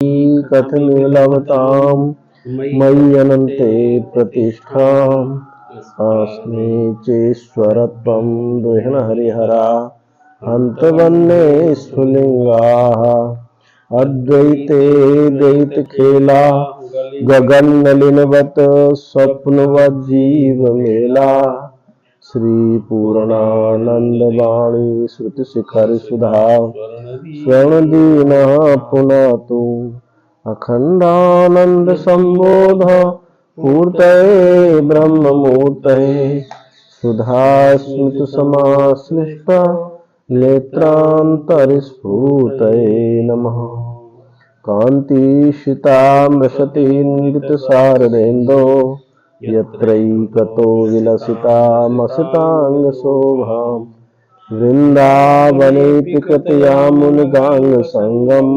कथने लभताम मयि अनन्ते प्रतिष्ठाम् अस्मि चेश्वरत्वं दुहिन हरिहरा अन्तवन्ने स्फुलिङ्गाः अद्वैते द्वैतखेला गगननलिनवत् स्वप्नवज्जीवमेला श्री पूर्णानंद वाणी श्रुति शिखर सुधा स्वर्णदीन पुनातु अखंडानंद संबोध पूर्तये ब्रह्ममूर्तये सुधा स्मृत समाश्लिष्ट नेत्रांतरस्फूर्तये नमः कांतिशितामृशति नृत शारदेन्दो यत्रैकतो विलसितामसितांगशोभाम् वृन्दावनेऽपि कृतयामुनिगाङ्गसङ्गम्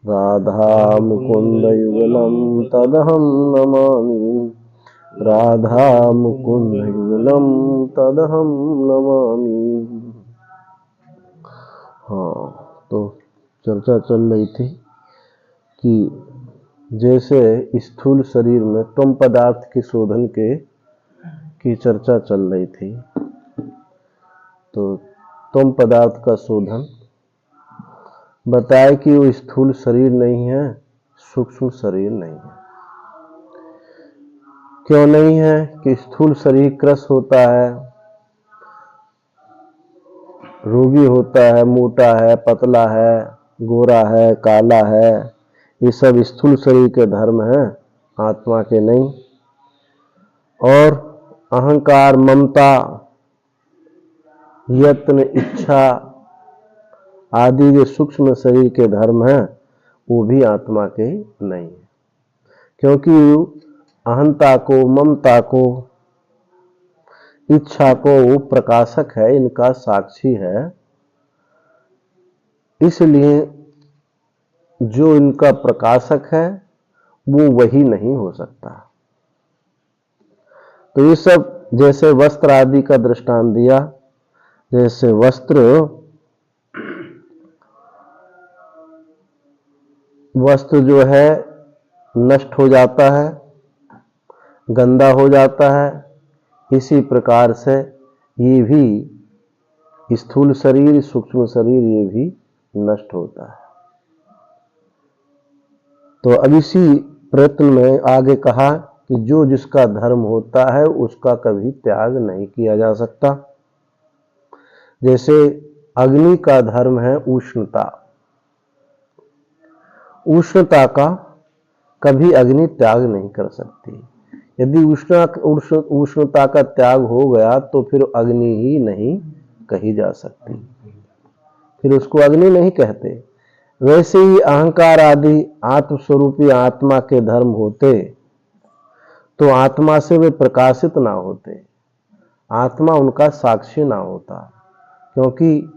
राधा मुकुन्दयुगलं तदहं नमामि राधा मुकुन्दयुगलं तदहं नमामि। हाँ, तो चर्चा चल रही थी कि जैसे स्थूल शरीर में त्वम पदार्थ के शोधन की चर्चा चल रही थी, तो त्वम पदार्थ का शोधन बताए कि वो स्थूल शरीर नहीं है, सूक्ष्म शरीर नहीं है। क्यों नहीं है? कि स्थूल शरीर क्रस होता है, रोगी होता है, मोटा है, पतला है, गोरा है, काला है, ये सब स्थूल शरीर के धर्म हैं, आत्मा के नहीं। और अहंकार, ममता, यत्न, इच्छा आदि जो सूक्ष्म शरीर के धर्म हैं, वो भी आत्मा के नहीं है। क्योंकि अहंता को, ममता को, इच्छा को वो प्रकाशक है, इनका साक्षी है, इसलिए जो इनका प्रकाशक है वो वही नहीं हो सकता। तो ये सब जैसे वस्त्र आदि का दृष्टांत दिया, जैसे वस्त्र जो है नष्ट हो जाता है, गंदा हो जाता है, इसी प्रकार से ये भी स्थूल शरीर, सूक्ष्म शरीर ये भी नष्ट होता है। तो अब इसी प्रयत्न में आगे कहा कि जो जिसका धर्म होता है उसका कभी त्याग नहीं किया जा सकता। जैसे अग्नि का धर्म है उष्णता, उष्णता का कभी अग्नि त्याग नहीं कर सकती। यदि उष्णता का त्याग हो गया तो फिर अग्नि ही नहीं कही जा सकती, फिर उसको अग्नि नहीं कहते। वैसे ही अहंकार आदि आत्मस्वरूपी आत्मा के धर्म होते तो आत्मा से वे प्रकाशित ना होते, आत्मा उनका साक्षी ना होता। क्योंकि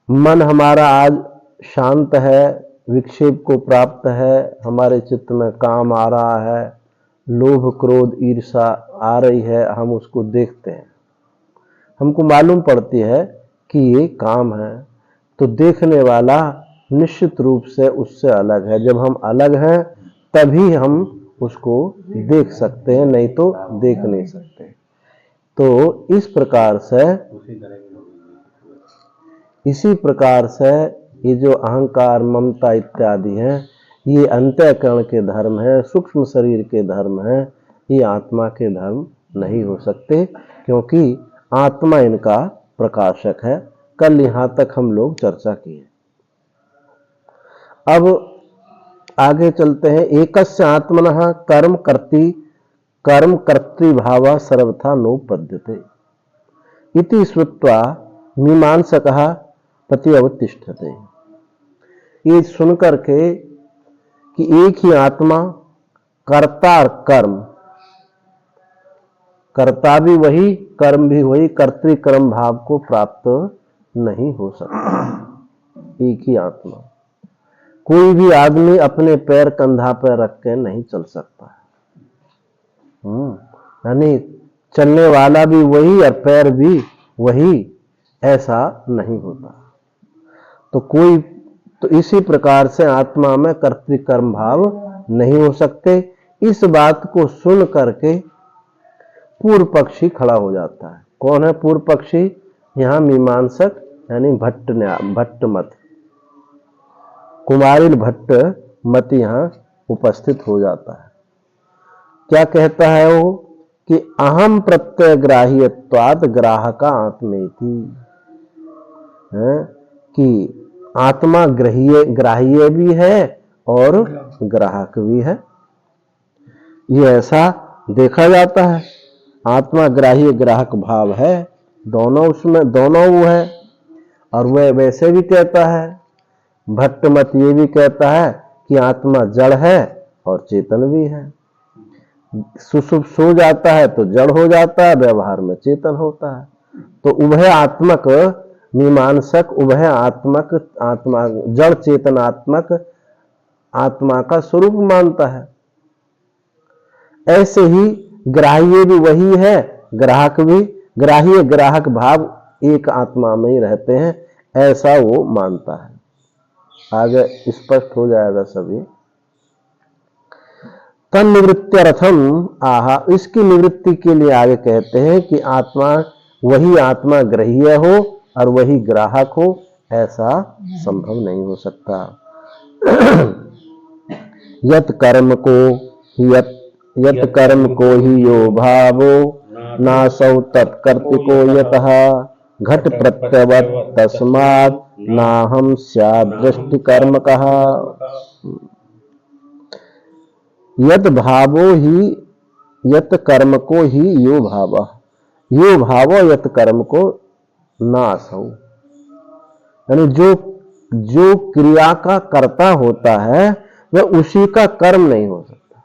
मन हमारा आज शांत है, विक्षेप को प्राप्त है, हमारे चित्त में काम आ रहा है, लोभ, क्रोध, ईर्ष्या आ रही है, हम उसको देखते हैं, हमको मालूम पड़ती है कि ये काम है, तो देखने वाला निश्चित रूप से उससे अलग है। जब हम अलग हैं तभी हम उसको देख सकते हैं, नहीं तो देख नहीं सकते। तो इसी प्रकार से ये जो अहंकार, ममता इत्यादि हैं, ये अंतःकरण के धर्म है, सूक्ष्म शरीर के धर्म है, ये आत्मा के धर्म नहीं हो सकते, क्योंकि आत्मा इनका प्रकाशक है। कल यहां तक हम लोग चर्चा किए। अब आगे चलते हैं। एकस्य आत्मनः कर्म कर्तृभाव सर्वथा नोपद्यते इति श्रुत्वा मीमांसकः प्रतिअवतिष्ठते। ये सुनकर के कि एक ही आत्मा, कर्ता और कर्म, कर्ता भी वही, कर्म भी वही, कर्तृकर्म भाव को प्राप्त नहीं हो सकता। एक ही आत्मा, कोई भी आदमी अपने पैर कंधा पर रख के नहीं चल सकता। यानी चलने वाला भी वही और पैर भी वही, ऐसा नहीं होता। तो इसी प्रकार से आत्मा में कर्तृकर्म भाव नहीं हो सकते। इस बात को सुन करके पूर्व पक्षी खड़ा हो जाता है। कौन है पूर्व पक्षी? यहाँ मीमांसक यानी भट्ट मत, कुमारिल भट्ट मत यहाँ उपस्थित हो जाता है। क्या कहता है वो कि अहम प्रत्यय ग्राह्यत्वात् ग्राहका आत्मेति, कि आत्मा ग्राह्य भी है और ग्राहक भी है। ये ऐसा देखा जाता है। आत्मा ग्राह्य ग्राहक भाव है, दोनों उसमें दोनों वो है। और वह वैसे भी कहता है, भट्ट मत ये भी कहता है कि आत्मा जड़ है और चेतन भी है। सुषुप्त सो जाता है तो जड़ हो जाता है, व्यवहार में चेतन होता है। तो उभय आत्मक मीमांसक उभय आत्मक आत्मा जड़ चेतनात्मक आत्मा का स्वरूप मानता है। ऐसे ही ग्राह्य भी वही है, ग्राहक भी, ग्राह्य ग्राहक भाव एक आत्मा में ही रहते हैं, ऐसा वो मानता है। आगे स्पष्ट हो जाएगा सभी। तन निवृत्त्यर्थम आहा, इसकी निवृत्ति के लिए आगे कहते हैं कि आत्मा वही आत्मा ग्राह्य हो और वही ग्राहक हो, ऐसा संभव नहीं हो सकता। यत कर्म को ही यो भावो नासौ तत्कर्तिको यतः घट प्रत्यवत् तस्मात् नाहं स्यात् दृष्टि कर्म कहा। यत कर्म को ही यो भाव यत कर्म को नासौ, यानी जो क्रिया का कर्ता होता है वह उसी का कर्म नहीं हो सकता।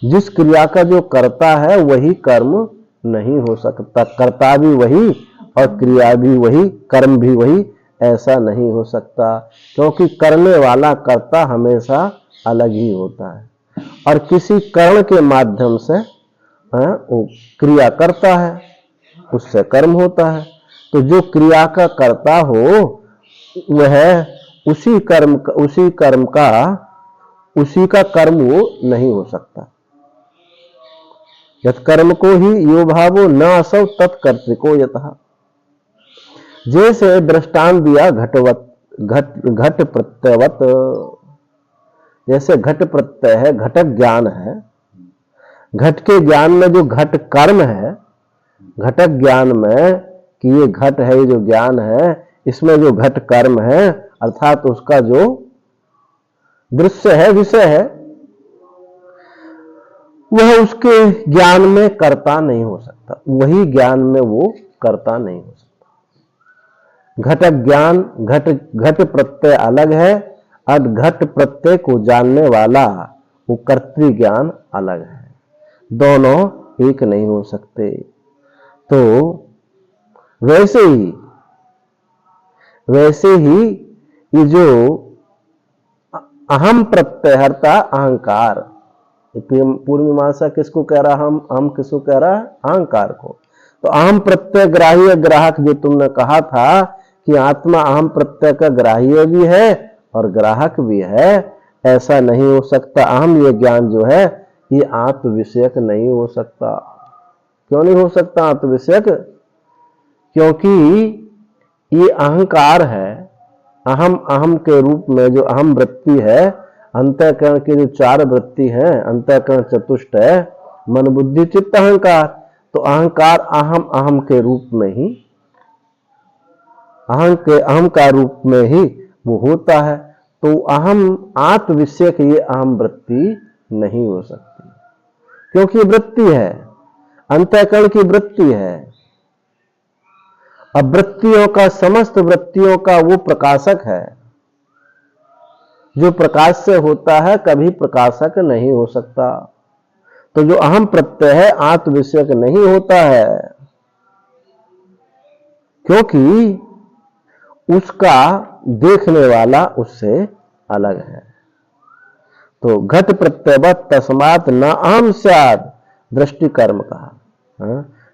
जिस क्रिया का जो कर्ता है वही कर्म नहीं हो सकता। कर्ता भी वही और क्रिया भी वही, कर्म भी वही, ऐसा नहीं हो सकता। क्योंकि करने वाला कर्ता हमेशा अलग ही होता है और किसी कर्ण के माध्यम से वो क्रिया करता है, उससे कर्म होता है। तो जो क्रिया का कर्ता हो वह उसी का कर्म वो नहीं हो सकता। यत कर्म को ही यो भावो न असौ तत्कर्तृको यतः। जैसे दृष्टांत दिया घट प्रत्यवत, जैसे घट प्रत्यय है, घटक ज्ञान है। घट के ज्ञान में जो घट कर्म है, घटक ज्ञान में कि ये घट है, ये जो ज्ञान है, इसमें जो घट कर्म है अर्थात उसका जो दृश्य है, विषय है, वह उसके ज्ञान में कर्ता नहीं हो सकता। वही ज्ञान में वो कर्ता नहीं हो सकता। घटक ज्ञान घट प्रत्यय अलग है और घट प्रत्यय को जानने वाला वो कर्तृ ज्ञान अलग है, दोनों एक नहीं हो सकते। तो वैसे ही ये जो अहम प्रत्ययहर्ता अहंकार, पूर्व मीमांसा किसको कह रहा, हम किसको कह रहा है, अहंकार को। तो अहम प्रत्यय ग्राह्य ग्राहक जो तुमने कहा था कि आत्मा अहम प्रत्यय का ग्राह्य भी है और ग्राहक भी है, ऐसा नहीं हो सकता। अहम ये ज्ञान जो है ये आत्म विषयक नहीं हो सकता। क्यों नहीं हो सकता आत्म विषयक? क्योंकि ये अहंकार है। अहम के रूप में जो अहम वृत्ति है, अंतःकरण की जो 4 वृत्ति है, अंतःकरण चतुष्ट है, मन बुद्धि चित्त अहंकार। तो अहंकार अहम के रूप में ही, अहम का रूप में ही वो होता है। तो अहम आत्म विषयक ये अहम वृत्ति नहीं हो सकती, क्योंकि वृत्ति है, अंतःकरण की वृत्ति है। अब वृत्तियों का, समस्त वृत्तियों का वो प्रकाशक है। जो प्रकाश से होता है कभी प्रकाशक नहीं हो सकता। तो जो अहम प्रत्यय है आत्म विषयक नहीं होता है, क्योंकि उसका देखने वाला उससे अलग है। तो घट प्रत्यवत तस्मात् न अहम स्यात् दृष्टि कर्म कहा।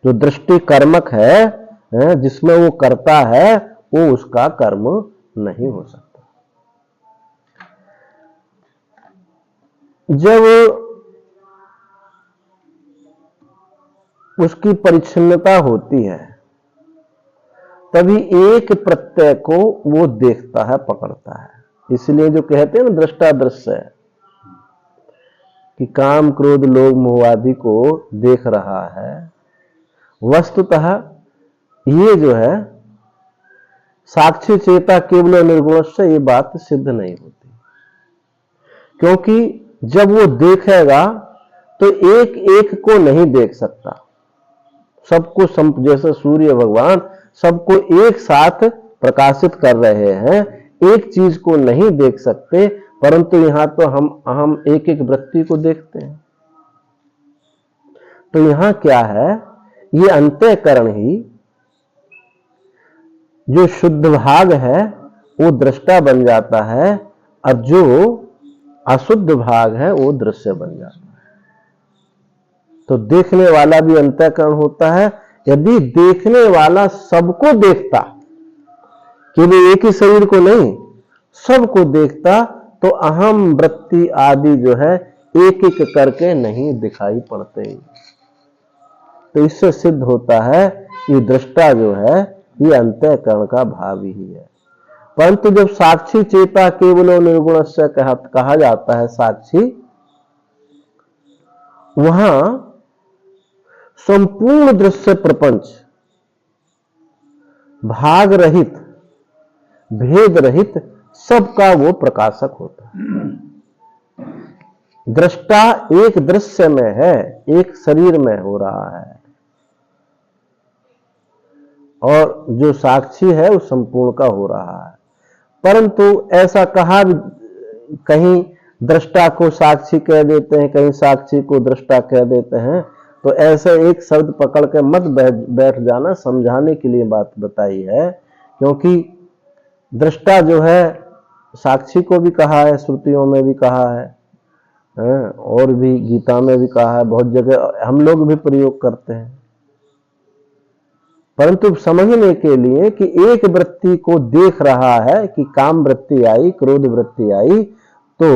जो दृष्टि कर्मक है, जिसमें वो करता है, वो उसका कर्म नहीं हो सकता। जब उसकी परिच्छिन्नता होती है तभी एक प्रत्यय को वो देखता है, पकड़ता है। इसलिए जो कहते हैं ना दृष्टा दृश्य है, कि काम क्रोध लोभ मोह आदि को देख रहा है, वस्तुतः ये जो है साक्षी चेता केवल निर्गुण से ये बात सिद्ध नहीं होती। क्योंकि जब वो देखेगा तो एक एक को नहीं देख सकता, सबको जैसे सूर्य भगवान सबको एक साथ प्रकाशित कर रहे हैं, एक चीज को नहीं देख सकते, परंतु यहां तो हम एक एक वृत्ति को देखते हैं। तो यहां क्या है, ये अंतःकरण ही जो शुद्ध भाग है वो दृष्टा बन जाता है, और जो अशुद्ध भाग है वो दृश्य बन जाता है। तो देखने वाला भी अंतःकरण होता है। यदि देखने वाला सबको देखता, केवल एक ही शरीर को नहीं सबको देखता, तो अहम वृत्ति आदि जो है एक एक करके नहीं दिखाई पड़ते। तो इससे सिद्ध होता है कि दृष्टा जो है ये अंतःकरण का भाव ही है। परंतु जब साक्षी चेता केवल निर्गुण से कहा जाता है साक्षी, वहां संपूर्ण दृश्य प्रपंच भाग रहित भेद रहित सबका वो प्रकाशक होता है। दृष्टा एक दृश्य में है, एक शरीर में हो रहा है, और जो साक्षी है वो संपूर्ण का हो रहा है। परंतु ऐसा कहा, कहीं दृष्टा को साक्षी कह देते हैं, कहीं साक्षी को दृष्टा कह देते हैं। तो ऐसे एक शब्द पकड़ के मत बैठ जाना, समझाने के लिए बात बताई है। क्योंकि दृष्टा जो है साक्षी को भी कहा है, श्रुतियों में भी कहा है, और भी गीता में भी कहा है, बहुत जगह हम लोग भी प्रयोग करते हैं। परंतु समझने के लिए कि एक वृत्ति को देख रहा है कि काम वृत्ति आई, क्रोध वृत्ति आई, तो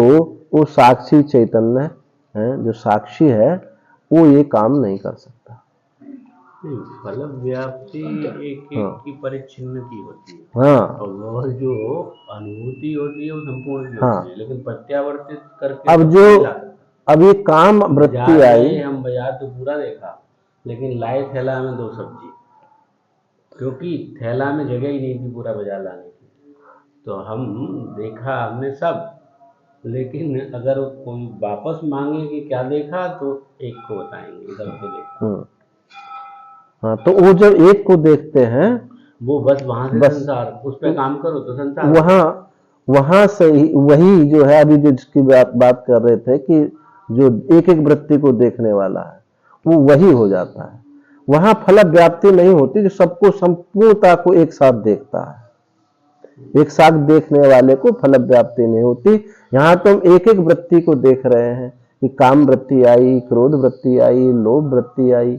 वो साक्षी चैतन्य है, जो साक्षी है वो ये काम नहीं कर सकता। फल व्याप्ति एक की परिच्छिन्नति होती है। हाँ, और वह जो अनुभूति होती है वो संपूर्ण हाँ, है, लेकिन प्रत्यावर्तित करके अब ये काम वृत्ति आई, हम बाजार तो पूरा देखा, लेकिन लाए थैला में 2 सब्जी, क्योंकि थैला में जगह ही नहीं थी पूरा बाजार लाने की। तो हम देखा हमने सब, लेकिन अगर कोई वापस मांगे कि क्या देखा तो एक को बताएंगे, इधर को देखा। हाँ, तो वो जब एक को देखते हैं वो बस वहां से संसार, उस पर काम करो तो संसार, वहां से वही जो है अभी जिसकी बात कर रहे थे कि जो एक एक वृत्ति को देखने वाला है वो वही हो जाता है। वहां फल व्याप्ति नहीं होती, जो सबको संपूर्णता को एक साथ देखता है। एक साथ देखने वाले को फल व्याप्ति नहीं होती। यहाँ तो हम एक एक वृत्ति को देख रहे हैं कि काम वृत्ति आई, क्रोध वृत्ति आई, लोभ वृत्ति आई,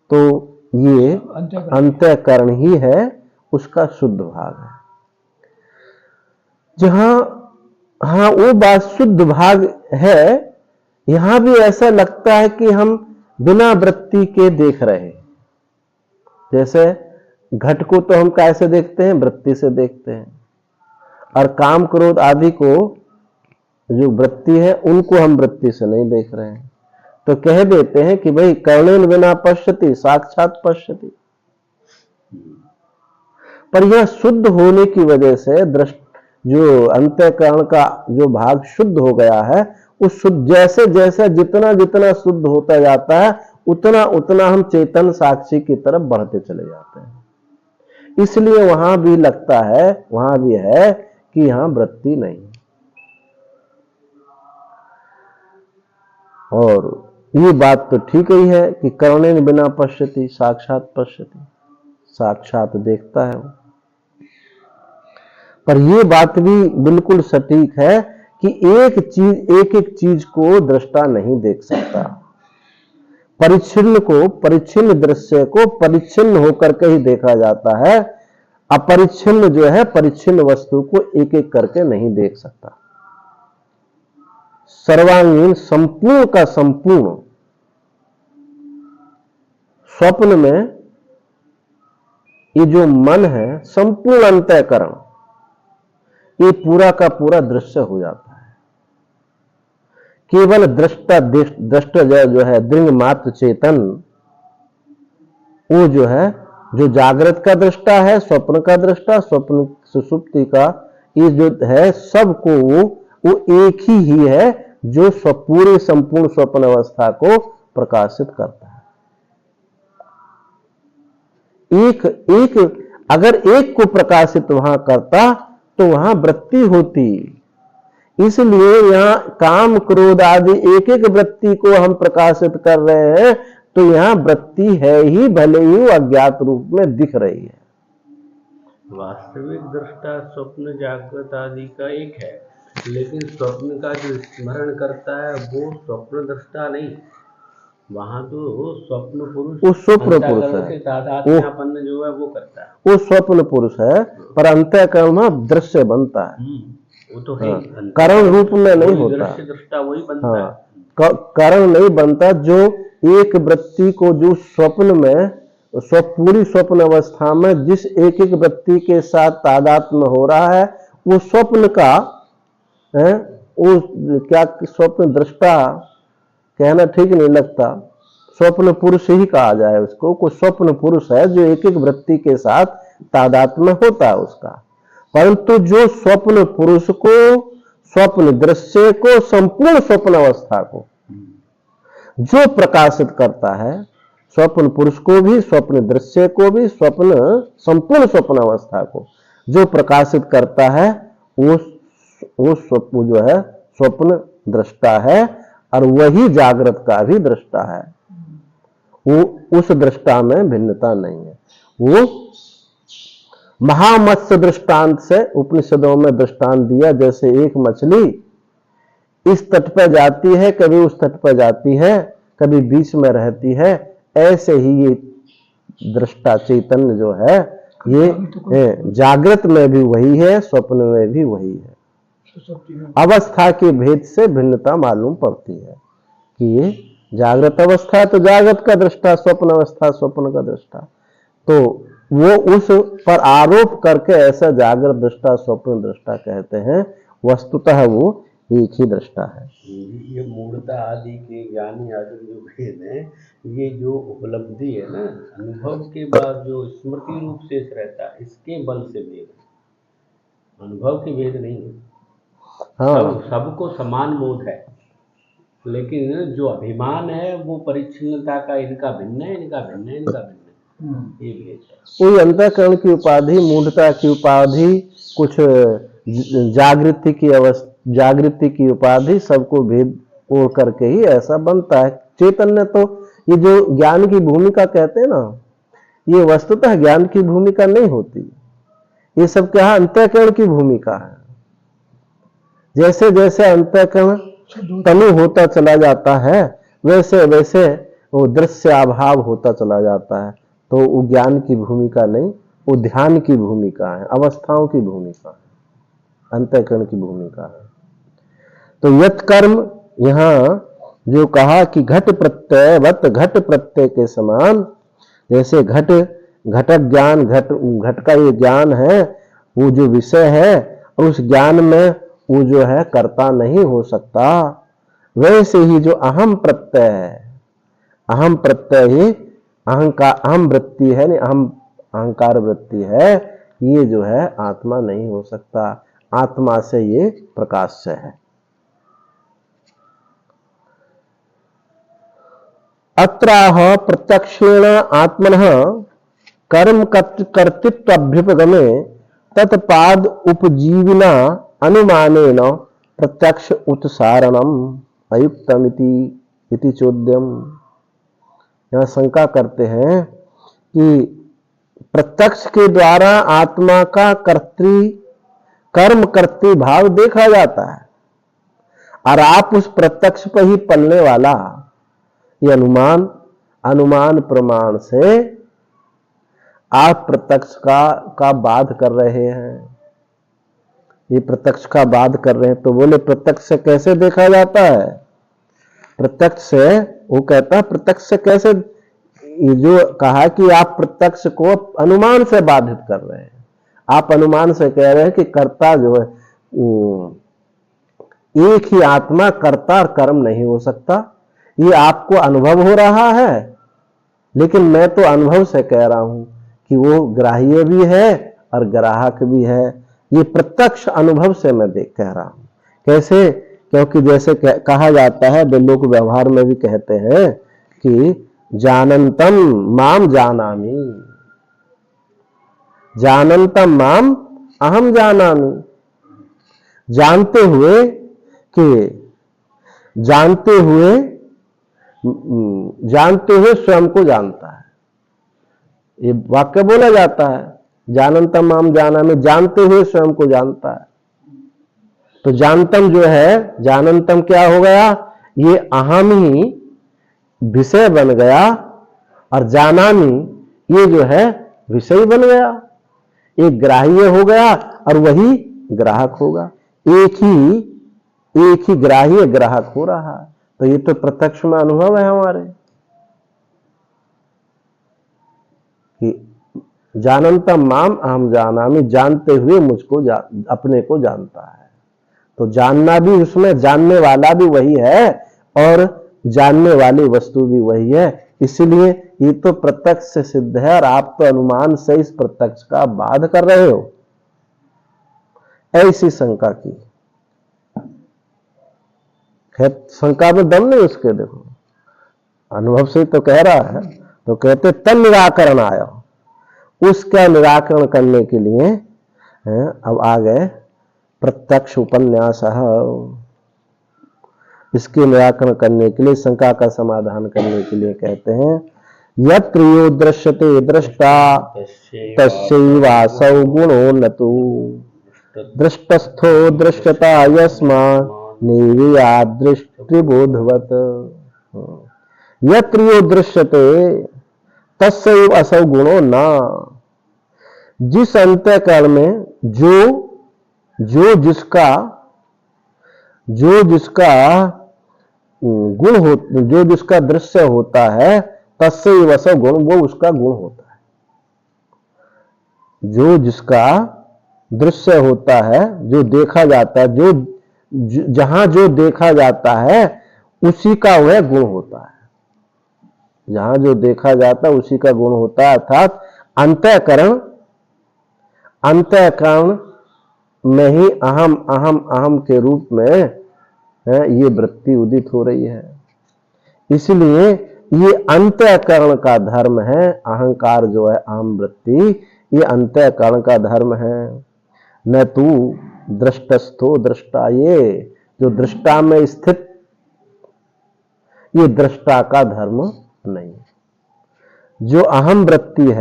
तो ये अंतःकरण ही है, उसका शुद्ध भाग है। जहां हाँ वो बात शुद्ध भाग है, यहां भी ऐसा लगता है कि हम बिना वृत्ति के देख रहे हैं। जैसे घट को तो हम कैसे देखते हैं, वृत्ति से देखते हैं, और काम क्रोध आदि को जो वृत्ति है उनको हम वृत्ति से नहीं देख रहे हैं। तो कह देते हैं कि भाई कर्णेन बिना पश्यति साक्षात पश्यति। पर यह शुद्ध होने की वजह से जो अंतःकरण का जो भाग शुद्ध हो गया है, उस शुद्ध जैसे जैसे जितना जितना शुद्ध होता जाता है उतना उतना हम चेतन साक्षी की तरफ बढ़ते चले जाते हैं। इसलिए वहां भी लगता है, वहां भी है कि यहां वृत्ति नहीं। और ये बात तो ठीक ही है कि कर्णेन बिना पश्यति साक्षात पश्यति, साक्षात देखता है वो। पर ये बात भी बिल्कुल सटीक है कि एक एक चीज को दृष्टा नहीं देख सकता। परिच्छिन्न दृश्य को परिच्छिन्न होकर के ही देखा जाता है। अपरिच्छिन्न जो है परिच्छिन्न वस्तु को एक एक करके नहीं देख सकता। सर्वांगीण संपूर्ण का संपूर्ण स्वप्न में ये जो मन है संपूर्ण अंतःकरण ये पूरा का पूरा दृश्य हो जाता है। केवल दृष्ट जो है दृंग मात्र चेतन वो जो है जो जागृत का दृष्टा है, स्वप्न का दृष्टा, स्वप्न सुषुप्ति का ये जो है सबको वो एक ही है जो पूरे संपूर्ण स्वप्न अवस्था को प्रकाशित करता है। एक अगर एक को प्रकाशित वहां करता तो वहां वृत्ति होती। इसलिए यहां काम क्रोध आदि एक एक वृत्ति को हम प्रकाशित कर रहे हैं तो यहां वृत्ति है ही, भले ही वो अज्ञात रूप में दिख रही है। वास्तविक दृष्टा स्वप्न जागृत आदि का एक है, लेकिन स्वप्न का जो स्मरण करता है वो स्वप्न दृष्टा नहीं, वहां तो स्वप्न पुरुष, वो स्वप्न पुरुष है, तादात्म्यपन्न जो है वो करता है, वो स्वप्न पुरुष है, पर अंतःकरण में दृश्य बनता है। वो तो है करण रूप में नहीं होता, दृश्य दृष्टा वही बनता है, करण नहीं बनता। जो एक वृत्ति को जो स्वप्न में पूरी स्वप्न अवस्था में जिस एक एक वृत्ति के साथ तादात्म्य हो रहा है वो स्वप्न का है, वो क्या स्वप्न दृष्टा कहना ठीक नहीं लगता, स्वप्न पुरुष ही कहा जाए उसको। कोई स्वप्न पुरुष है जो एक एक वृत्ति के साथ तादात्म्य होता है उसका, परंतु जो स्वप्न पुरुष को, स्वप्न दृश्य को, संपूर्ण स्वप्न अवस्था को जो प्रकाशित करता है, स्वप्न पुरुष को भी, स्वप्न दृश्य को भी, स्वप्न संपूर्ण स्वप्न अवस्था को जो प्रकाशित करता है वो स्वप्न जो है स्वप्न दृष्टा है, और वही जागृत का भी दृष्टा है। वो उस दृष्टा में भिन्नता नहीं है। वो महामत्स्य दृष्टांत से उपनिषदों में दृष्टांत दिया, जैसे एक मछली इस तट पर जाती है, कभी उस तट पर जाती है, कभी बीच में रहती है, ऐसे ही ये दृष्टा चैतन्य जो है ये जागृत में भी वही है, स्वप्न में भी वही है। अवस्था के भेद से भिन्नता मालूम पड़ती है कि ये जागृत अवस्था है तो जागृत का दृष्टा, स्वप्न अवस्था स्वप्न का दृष्टा, तो वो उस पर आरोप करके ऐसा जागृत दृष्टा स्वप्न दृष्टा कहते हैं, वस्तुतः वो एक ही दृष्टा है। ये मूढ़ता आदि के ज्ञानी आदि जो भेद है, ये जो उपलब्धि है ना, अनुभव के बाद जो स्मृति रूप शेष रहता है, इसके बल से भेद है, अनुभव के भेद नहीं है। हाँ, सबको समान बोध है, लेकिन जो अभिमान है वो परिच्छिन्नता का, इनका भिन्न है, इनका भिन्न है, इनका भिन्न है, ये भेद है। कोई अंतःकरण की उपाधि, मूढ़ता की उपाधि, कुछ जागृति की उपाधि, सबको भेद ओढ़ करके ही ऐसा बनता है। चैतन्य तो ये जो ज्ञान की भूमिका कहते हैं ना, ये वस्तुतः ज्ञान की भूमिका नहीं होती, ये सब क्या अंतःकरण की भूमिका है। जैसे जैसे अंतःकरण तनु होता चला जाता है वैसे वैसे वो दृश्य अभाव होता चला जाता है, तो वो ज्ञान की भूमिका नहीं, वो ध्यान की भूमिका है, अवस्थाओं की भूमिका है, अंतःकरण की भूमिका है। तो यत कर्म यहाँ जो कहा कि घट प्रत्यय वत घट प्रत्यय के समान, जैसे घटक ज्ञान, घट का ये ज्ञान है, वो जो विषय है, उस ज्ञान में वो जो है कर्ता नहीं हो सकता, वैसे ही जो अहम प्रत्यय है, अहम प्रत्यय ही अहंकार, अहम वृत्ति है, नहीं अहम अहंकार वृत्ति है, ये जो है आत्मा नहीं हो सकता, आत्मा से ये प्रकाश्य है। अत्राह प्रत्यक्षेण आत्मनः कर्म कर्तृत्वाभ्युपगमे तत्पाद उपजीविना अनुमानेन प्रत्यक्ष उत्सारणम अयुक्तमिति इति चोद्यम। यहाँ शंका करते हैं कि प्रत्यक्ष के द्वारा आत्मा का कर्म कर्तृ भाव देखा जाता है, और आप उस प्रत्यक्ष पर ही पलने वाला ये अनुमान प्रमाण से आप प्रत्यक्ष का बाध कर रहे हैं, ये प्रत्यक्ष का बाध कर रहे हैं। तो बोले प्रत्यक्ष से कैसे देखा जाता है? प्रत्यक्ष से, वो कहता है प्रत्यक्ष से कैसे, ये जो कहा कि आप प्रत्यक्ष को अनुमान से बाधित कर रहे हैं। आप अनुमान से कह रहे हैं कि कर्ता जो है, एक ही आत्मा कर्ता और कर्म नहीं हो सकता। ये आपको अनुभव हो रहा है, लेकिन मैं तो अनुभव से कह रहा हूं कि वो ग्राह्य भी है और ग्राहक भी है। ये प्रत्यक्ष अनुभव से मैं कह रहा हूं। कैसे? क्योंकि जैसे कहा जाता है, वे लोग व्यवहार में भी कहते हैं कि जानंतम माम जानामि, जानंतम माम अहम जानामि। जानते हुए कि जानते हुए स्वयं को जानता है। ये वाक्य बोला जाता है, जानंतम माम जानामि, जानते हुए स्वयं को जानता है। तो जानतम जो है, जानंतम क्या हो गया? ये अहम ही विषय बन गया और जानामि ये जो है विषय बन गया। एक ग्राह्य हो गया और वही ग्राहक होगा। एक ही ग्राह्य ग्राहक हो रहा है। तो ये तो प्रत्यक्ष में अनुभव है हमारे कि जानंतम माम अहम जानामि, जानते हुए मुझको अपने को जानता है। तो जानना भी, उसमें जानने वाला भी वही है और जानने वाली वस्तु भी वही है। इसलिए ये तो प्रत्यक्ष से सिद्ध है और आप तो अनुमान से इस प्रत्यक्ष का बाध कर रहे हो। ऐसी शंका की है, शंका में दम नहीं उसके। देखो अनुभव से तो कह रहा है, तो कहते तन निराकरण आया। उसका निराकरण करने के लिए अब आ गए प्रत्यक्ष उपन्यास। इसके निराकरण करने के लिए, शंका का समाधान करने के लिए कहते हैं यत्र यो दृश्यते दृष्टा तस्यैवासौ गुणो नतु दृष्टस्थो दृश्यता यस्मात् निर्यात् दृष्टिबोधवत्। यत्र यो दृश्यते तस्यैव असौ गुणो न। जिस अंतःकरण में जो जिसका गुण हो, जो जिसका दृश्य होता है, तस्यैव असौ गुण, वो उसका गुण होता है। जो जिसका दृश्य होता है, जो देखा जाता है, जहां जो देखा जाता है उसी का वह गुण होता है। जहां जो देखा जाता है उसी का गुण होता है। अर्थात अंतःकरण में ही अहम अहम अहम के रूप में ये वृत्ति उदित हो रही है। इसलिए ये अंतःकरण का धर्म है। अहंकार जो है, अहम वृत्ति, ये अंतःकरण का धर्म है। न तू दृष्टस्थो दृष्टा, ये जो दृष्टा में स्थित, ये दृष्टा का धर्म नहीं। जो अहम वृत्ति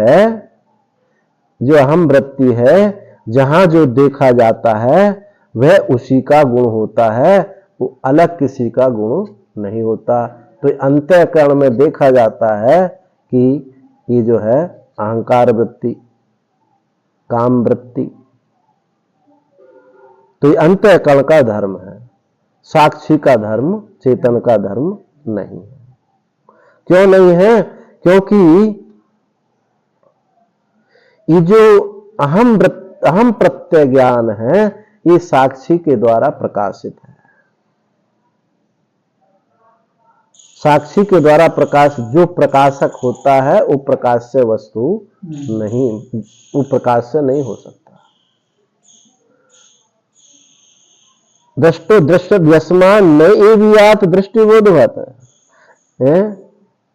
है, जहां जो देखा जाता है वह उसी का गुण होता है, वो अलग किसी का गुण नहीं होता। तो अंतःकरण में देखा जाता है कि ये जो है अहंकार वृत्ति, काम वृत्ति, तो ये अंतःकरण का धर्म है, साक्षी का धर्म, चेतन का धर्म नहीं है। क्यों नहीं है? क्योंकि ये जो अहम प्रत्यय ज्ञान है, ये साक्षी के द्वारा प्रकाशित है। साक्षी के द्वारा प्रकाश, जो प्रकाशक होता है वो प्रकाश से वस्तु नहीं, वो प्रकाश से नहीं हो सकता। दृष्टो दृष्ट यस्मान न एवियात दृष्टिबोधवत्,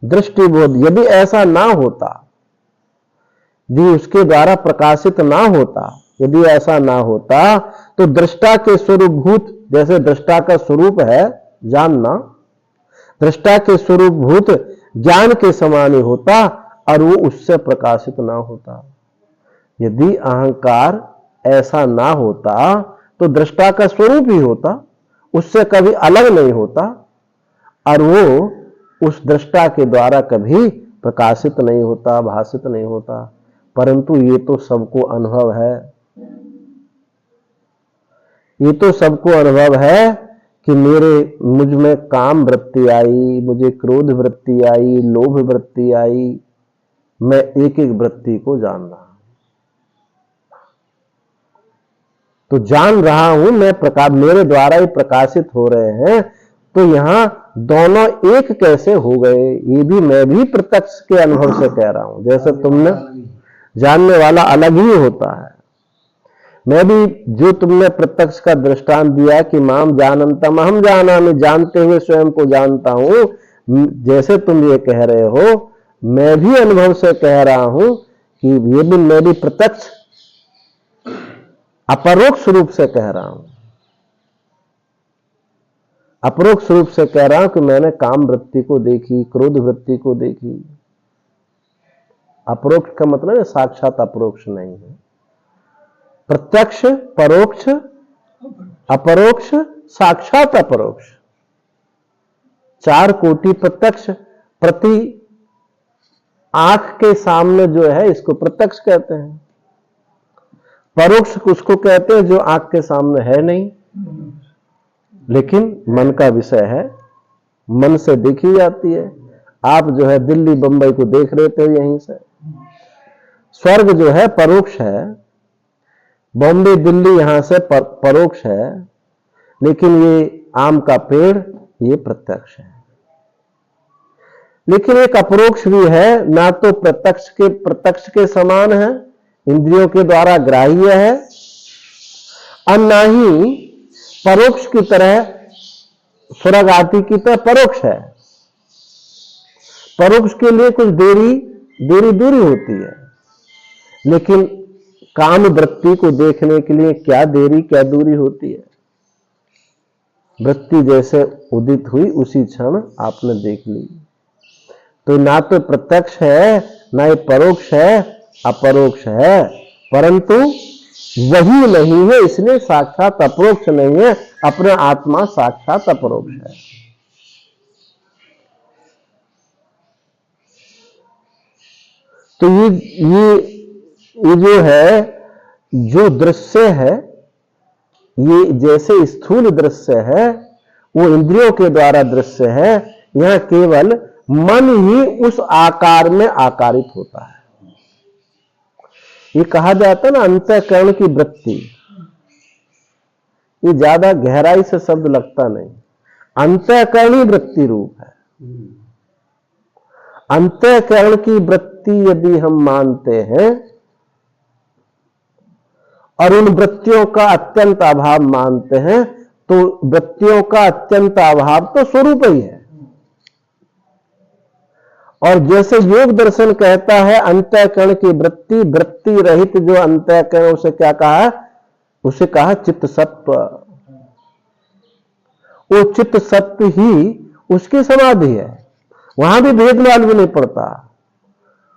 दृष्टिबोध, यदि ऐसा ना होता, यदि उसके द्वारा प्रकाशित ना होता, यदि ऐसा ना होता तो दृष्टा के स्वरूपभूत, जैसे दृष्टा का स्वरूप है जानना, दृष्टा के स्वरूपभूत ज्ञान के समान ही होता और वो उससे प्रकाशित ना होता। यदि अहंकार ऐसा ना होता तो दृष्टा का स्वरूप ही होता, उससे कभी अलग नहीं होता और वो उस दृष्टा के द्वारा कभी प्रकाशित नहीं होता, भाषित नहीं होता। परंतु ये तो सबको अनुभव है, ये तो सबको अनुभव है कि मुझ में काम वृत्ति आई, मुझे क्रोध वृत्ति आई, लोभ वृत्ति आई, मैं एक एक वृत्ति को जान रहा हूं। तो जान रहा हूं मैं, प्रकाश मेरे द्वारा ही प्रकाशित हो रहे हैं, तो यहां दोनों एक कैसे हो गए, ये भी मैं भी प्रत्यक्ष के अनुभव से कह रहा हूं। जैसे तुमने जानने वाला अलग ही होता है, मैं भी जो तुमने प्रत्यक्ष का दृष्टांत दिया कि माम जानंतम अहम जानामि, जानते हुए स्वयं को जानता हूं, जैसे तुम ये कह रहे हो, मैं भी अनुभव से कह रहा हूं कि ये भी मैं भी प्रत्यक्ष अपरोक्ष रूप से कह रहा हूं, अपरोक्ष रूप से कह रहा हूं कि मैंने काम वृत्ति को देखी, क्रोध वृत्ति को देखी। अपरोक्ष का मतलब है साक्षात अपरोक्ष नहीं है, प्रत्यक्ष, परोक्ष, अपरोक्ष, साक्षात अपरोक्ष, 4 कोटि प्रत्यक्ष प्रति आंख के सामने जो है इसको प्रत्यक्ष कहते हैं। परोक्ष उसको कहते हैं जो आंख के सामने है नहीं, लेकिन मन का विषय है, मन से देखी जाती है। आप जो है दिल्ली बंबई को देख रहे थे यहीं से। स्वर्ग जो है परोक्ष है, बॉम्बे दिल्ली यहां से परोक्ष है, लेकिन ये आम का पेड़ ये प्रत्यक्ष है। लेकिन एक अपरोक्ष भी है, ना तो प्रत्यक्ष के समान है, इंद्रियों के द्वारा ग्राह्य है, और ना ही परोक्ष की तरह स्वर्ग आदि की तरह परोक्ष है। परोक्ष के लिए कुछ दूरी होती है, लेकिन काम वृत्ति को देखने के लिए क्या देरी क्या दूरी होती है। वृत्ति जैसे उदित हुई उसी क्षण आपने देख ली। तो ना तो प्रत्यक्ष है, ना ही परोक्ष है, अपरोक्ष है, परंतु वही नहीं है, इसलिए साक्षात अपरोक्ष नहीं है। अपना आत्मा साक्षात अपरोक्ष है। तो ये जो है, जो दृश्य है, ये जैसे स्थूल दृश्य है, वो इंद्रियों के द्वारा दृश्य है। यह केवल मन ही उस आकार में आकारित होता है। ये कहा जाता है ना अंतःकरण की वृत्ति, ये ज्यादा गहराई से शब्द लगता नहीं, अंतःकरणी वृत्ति रूप है। अंतःकरण की वृत्ति यदि हम मानते हैं और उन वृत्तियों का अत्यंत अभाव मानते हैं, तो वृत्तियों का अत्यंत अभाव तो स्वरूप ही है। और जैसे योग दर्शन कहता है अंतःकरण की वृत्ति रहित जो अंतःकरण, उसे क्या कहा, उसे कहा चित्त सत्व। वो चित्त सत्व ही उसकी समाधि है, वहां भी भेद मालूम नहीं पड़ता।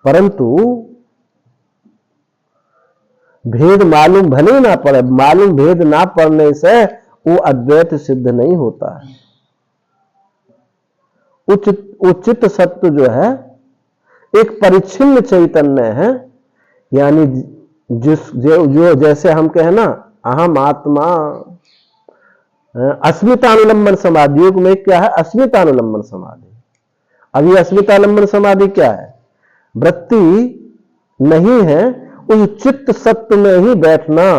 परंतु भेद मालूम भले ना पड़े, मालूम भेद ना पड़ने से वो अद्वैत सिद्ध नहीं होता है। उचित सत्व जो है एक परिच्छिन्न चैतन्य है, यानी जो जैसे हम कहें ना अहम आत्मा, अस्मितानुलंबन समाधि। योग में क्या है, अस्मितानुलंबन समाधि। अभी अस्मितानुलंबन समाधि क्या है, वृत्ति नहीं है, उस चित्त सत्व में ही बैठना,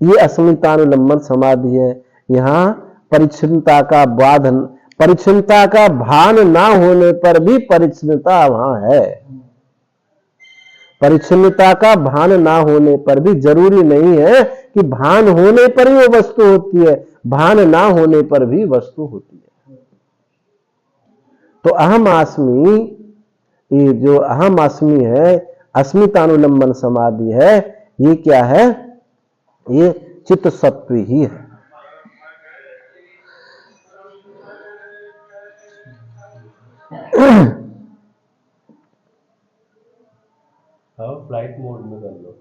ये अस्मितानुलंबन समाधि है। यहां परिच्छिन्नता का बाधन, परिच्छिन्नता का भान ना होने पर भी परिच्छिन्नता वहां है। परिच्छिन्नता का भान ना होने पर भी जरूरी नहीं है कि भान होने पर ही वो वस्तु होती है, भान ना होने पर भी वस्तु होती है। तो अहम आस्मी, ये जो अहम आस्मी है, अस्मितानुलंबन समाधि है, ये क्या है, ये चित्त सत्व ही है। फ्लाइट मोड में कर लो।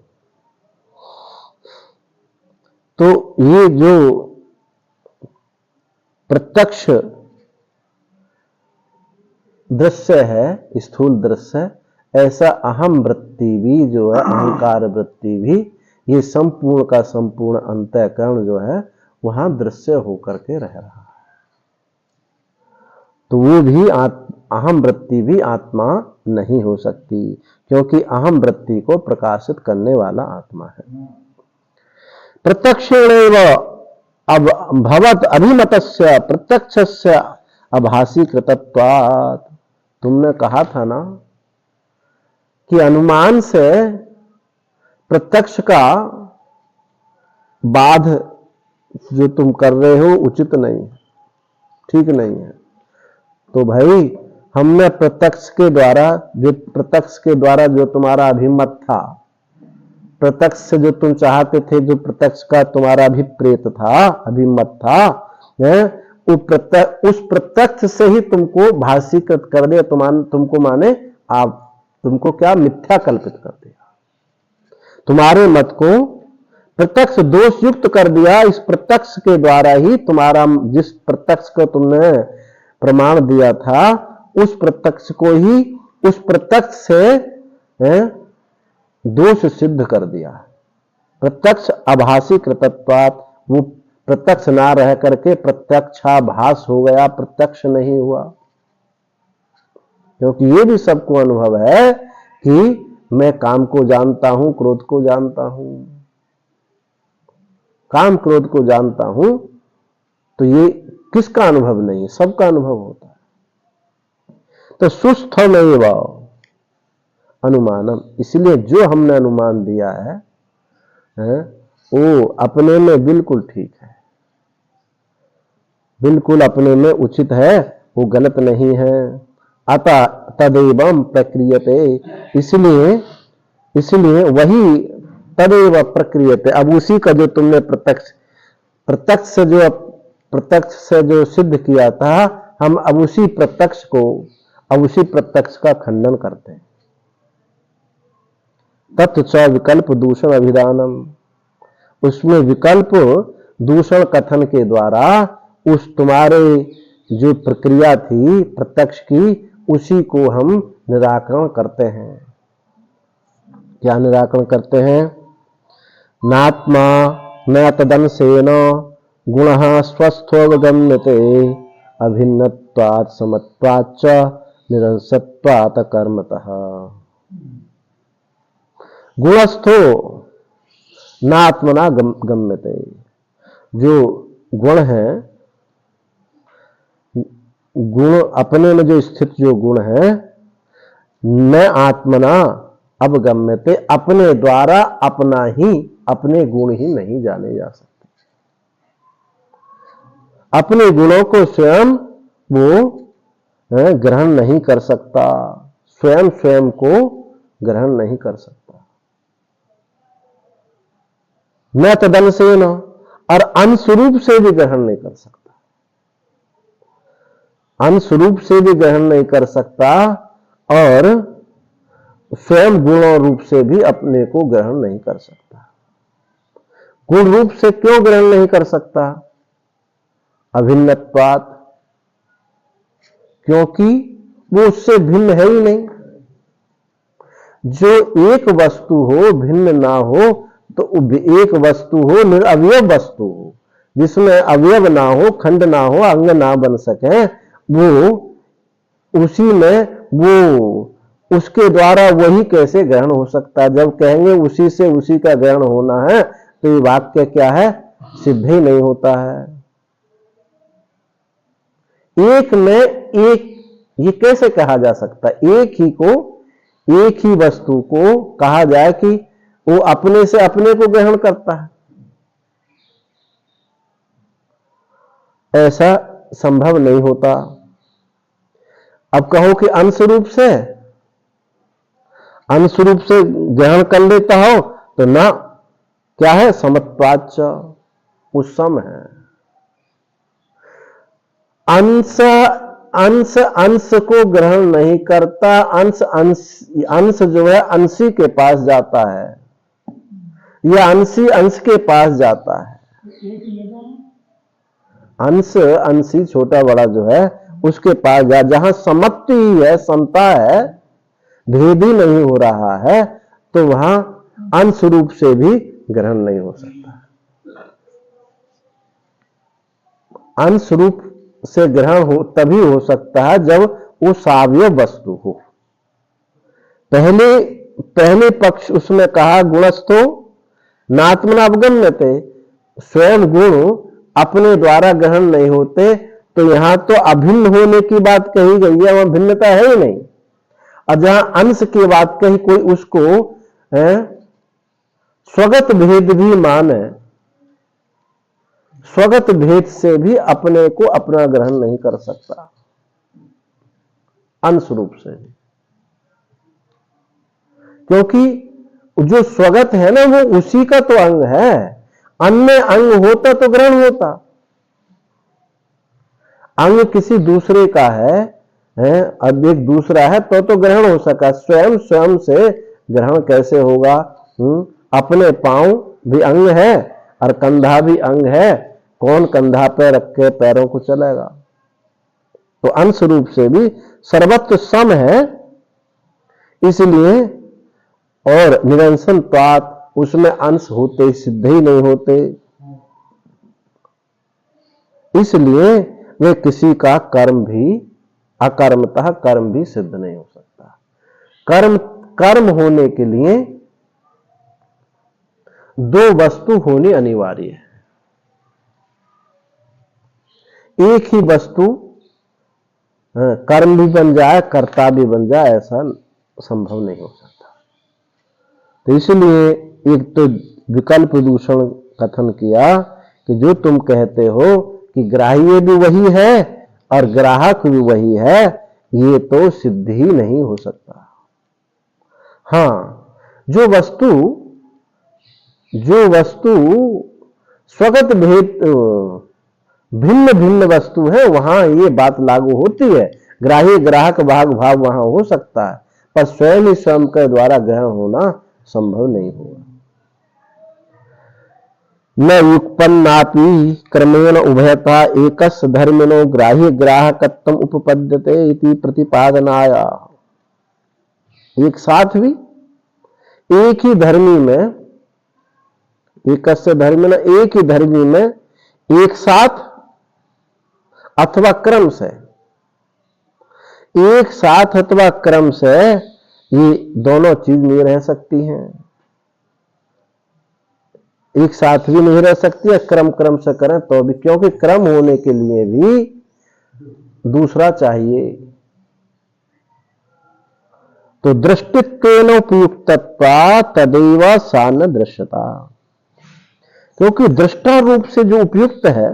तो ये जो प्रत्यक्ष दृश्य है, स्थूल दृश्य, ऐसा अहम वृत्ति भी जो है, अहंकार वृत्ति भी, ये संपूर्ण का संपूर्ण अंतःकरण जो है वहां दृश्य होकर के रह रहा है। तो वो भी अहम वृत्ति भी आत्मा नहीं हो सकती, क्योंकि अहम वृत्ति को प्रकाशित करने वाला आत्मा है। प्रत्यक्षेणैव अब भवत अभिमतस्य प्रत्यक्षस्य आभासी कृतत्वात्। तुमने कहा था ना कि अनुमान से प्रत्यक्ष का बाध जो तुम कर रहे हो उचित नहीं है, ठीक नहीं है। तो भाई हमने प्रत्यक्ष के द्वारा जो तुम्हारा अभिमत था, प्रत्यक्ष से जो तुम चाहते थे, जो प्रत्यक्ष का तुम्हारा अभिप्रेत था, अभिमत था, उस प्रत्यक्ष से ही तुमको भाषीकृत कर दिया, तुमको माने आप तुमको क्या मिथ्या कल्पित कर दिया, तुम्हारे मत को प्रत्यक्ष दोष युक्त कर दिया। इस प्रत्यक्ष के द्वारा ही तुम्हारा, जिस प्रत्यक्ष को तुमने प्रमाण दिया था, उस प्रत्यक्ष को ही, उस प्रत्यक्ष से दोष सिद्ध कर दिया। प्रत्यक्ष आभासी कृतत्वात्, वो प्रत्यक्ष ना रह करके प्रत्यक्षाभास हो गया, प्रत्यक्ष नहीं हुआ। क्योंकि ये भी सबको अनुभव है कि मैं काम को जानता हूं, क्रोध को जानता हूं, काम क्रोध को जानता हूं, तो ये किसका अनुभव नहीं है, सबका अनुभव होता है। तो सुस्थमेव अनुमानम, इसलिए जो हमने अनुमान दिया है वो अपने में बिल्कुल ठीक है, बिल्कुल अपने में उचित है, वो गलत नहीं है। अतः तदेवं प्रक्रियते, इसलिए वही तदेव प्रक्रियते, अब उसी का जो तुमने प्रत्यक्ष से जो सिद्ध किया था, हम अब उसी प्रत्यक्ष का खंडन करते हैं। तत् च विकल्प दूषण अभिधानम, उसमें विकल्प दूषण कथन के द्वारा उस तुम्हारे जो प्रक्रिया थी प्रत्यक्ष की, उसी को हम निराकरण करते हैं। क्या निराकरण करते हैं? नात्मा न तदंसेन गुणः स्वस्थोऽवगम्यते अभिन्नत्वात् समत्वात् च निरंसत्वात् कर्मतः। गुणस्थो नात्मना गम्यते, जो गुण है, गुण अपने में जो स्थित जो गुण है, न आत्मना अवगम्यते, अपने द्वारा अपने गुण ही नहीं जाने जा सकते। अपने गुणों को स्वयं वो ग्रहण नहीं कर सकता, स्वयं को ग्रहण नहीं कर सकता। न तदंसेन, और अंशरूप से भी ग्रहण नहीं कर सकता, अंशरूप से भी ग्रहण नहीं कर सकता, और स्वयं गुणों रूप से भी अपने को ग्रहण नहीं कर सकता। गुण रूप से क्यों ग्रहण नहीं कर सकता? अभिन्नत्वात्, क्योंकि वो उससे भिन्न है ही नहीं। जो एक वस्तु हो, भिन्न ना हो, तो एक वस्तु हो, निरअवयव वस्तु हो, जिसमें अवयव ना हो, खंड ना हो, अंग ना बन सके, वो उसी में वो उसके द्वारा वही कैसे ग्रहण हो सकता है? जब कहेंगे उसी से उसी का ग्रहण होना है, तो ये वाक्य क्या है? सिद्ध ही नहीं होता है। एक में एक, ये कैसे कहा जा सकता है? एक ही वस्तु को कहा जाए कि वो अपने से अपने को ग्रहण करता है, ऐसा संभव नहीं होता। अब कहो कि अंशरूप से ग्रहण कर लेता हो, तो ना क्या है? समत्वाच्च, उस सम है। अंश को ग्रहण नहीं करता, अंश जो है अंशी के पास जाता है, या अंशी अंश के पास जाता है। अंशी छोटा बड़ा जो है उसके पास जहां समत्ति है, समता है, भेद ही नहीं हो रहा है, तो वहां अंश रूप से भी ग्रहण नहीं हो सकता। अंश रूप से ग्रहण हो तभी हो सकता है जब वो सावयव वस्तु हो। पहले पक्ष उसमें कहा गुणस्थो नात्मना अवगम्यते, स्वयं गुण अपने द्वारा ग्रहण नहीं होते, तो यहां तो अभिन्न होने की बात कही गई है, वहां भिन्नता है ही नहीं। और जहां अंश की बात कही, कोई उसको स्वगत भेद भी माने, स्वगत भेद से भी अपने को अपना ग्रहण नहीं कर सकता, अंश रूप से भी। क्योंकि जो स्वगत है ना, वो उसी का तो अंग है, अन्य अंग होता तो ग्रहण होता। अंग किसी दूसरे का है, अब एक दूसरा है तो ग्रहण हो सका, स्वयं से ग्रहण कैसे होगा? अपने पांव भी अंग है और कंधा भी अंग है, कौन कंधा पे रख के पैरों को चलेगा? तो अंश रूप से भी सर्वत्र सम है, इसलिए और निरंसन प्रात उसमें अंश होते सिद्ध ही नहीं होते, इसलिए वे किसी का कर्म भी अकर्मतः कर्म भी सिद्ध नहीं हो सकता। कर्म होने के लिए दो वस्तु होनी अनिवार्य है। एक ही वस्तु कर्म भी बन जाए, कर्ता भी बन जाए, ऐसा संभव नहीं हो सकता। तो इसलिए एक तो विकल्प दूषण कथन किया कि जो तुम कहते हो कि ग्राह्य भी वही है और ग्राहक भी वही है, ये तो सिद्ध ही नहीं हो सकता। हाँ, जो वस्तु स्वगत भेद भिन्न भिन्न वस्तु है, वहां ये बात लागू होती है, ग्राह्य ग्राहक भाग भाव वहां हो सकता है, पर स्वयं ही स्वयं के द्वारा ग्रहण होना संभव नहीं होगा। न युक्पन्नापि क्रमेण उभयतः एकस्य धर्मिणो ग्राह्य ग्राहकत्वम उपपद्यते इति प्रतिपादनाय। एक साथ भी एक ही धर्मी में, एकस्य धर्मिण एक ही धर्मी में एक साथ अथवा क्रम से, एक साथ अथवा क्रम से ये दोनों चीज नहीं रह सकती हैं। एक साथ भी नहीं रह सकती है, क्रम से करें तो भी, क्योंकि क्रम होने के लिए भी दूसरा चाहिए। तो दृष्टित्वेन उपयुक्तत्वा तदैव सा न दृश्यता, क्योंकि दृष्टा रूप से जो उपयुक्त है,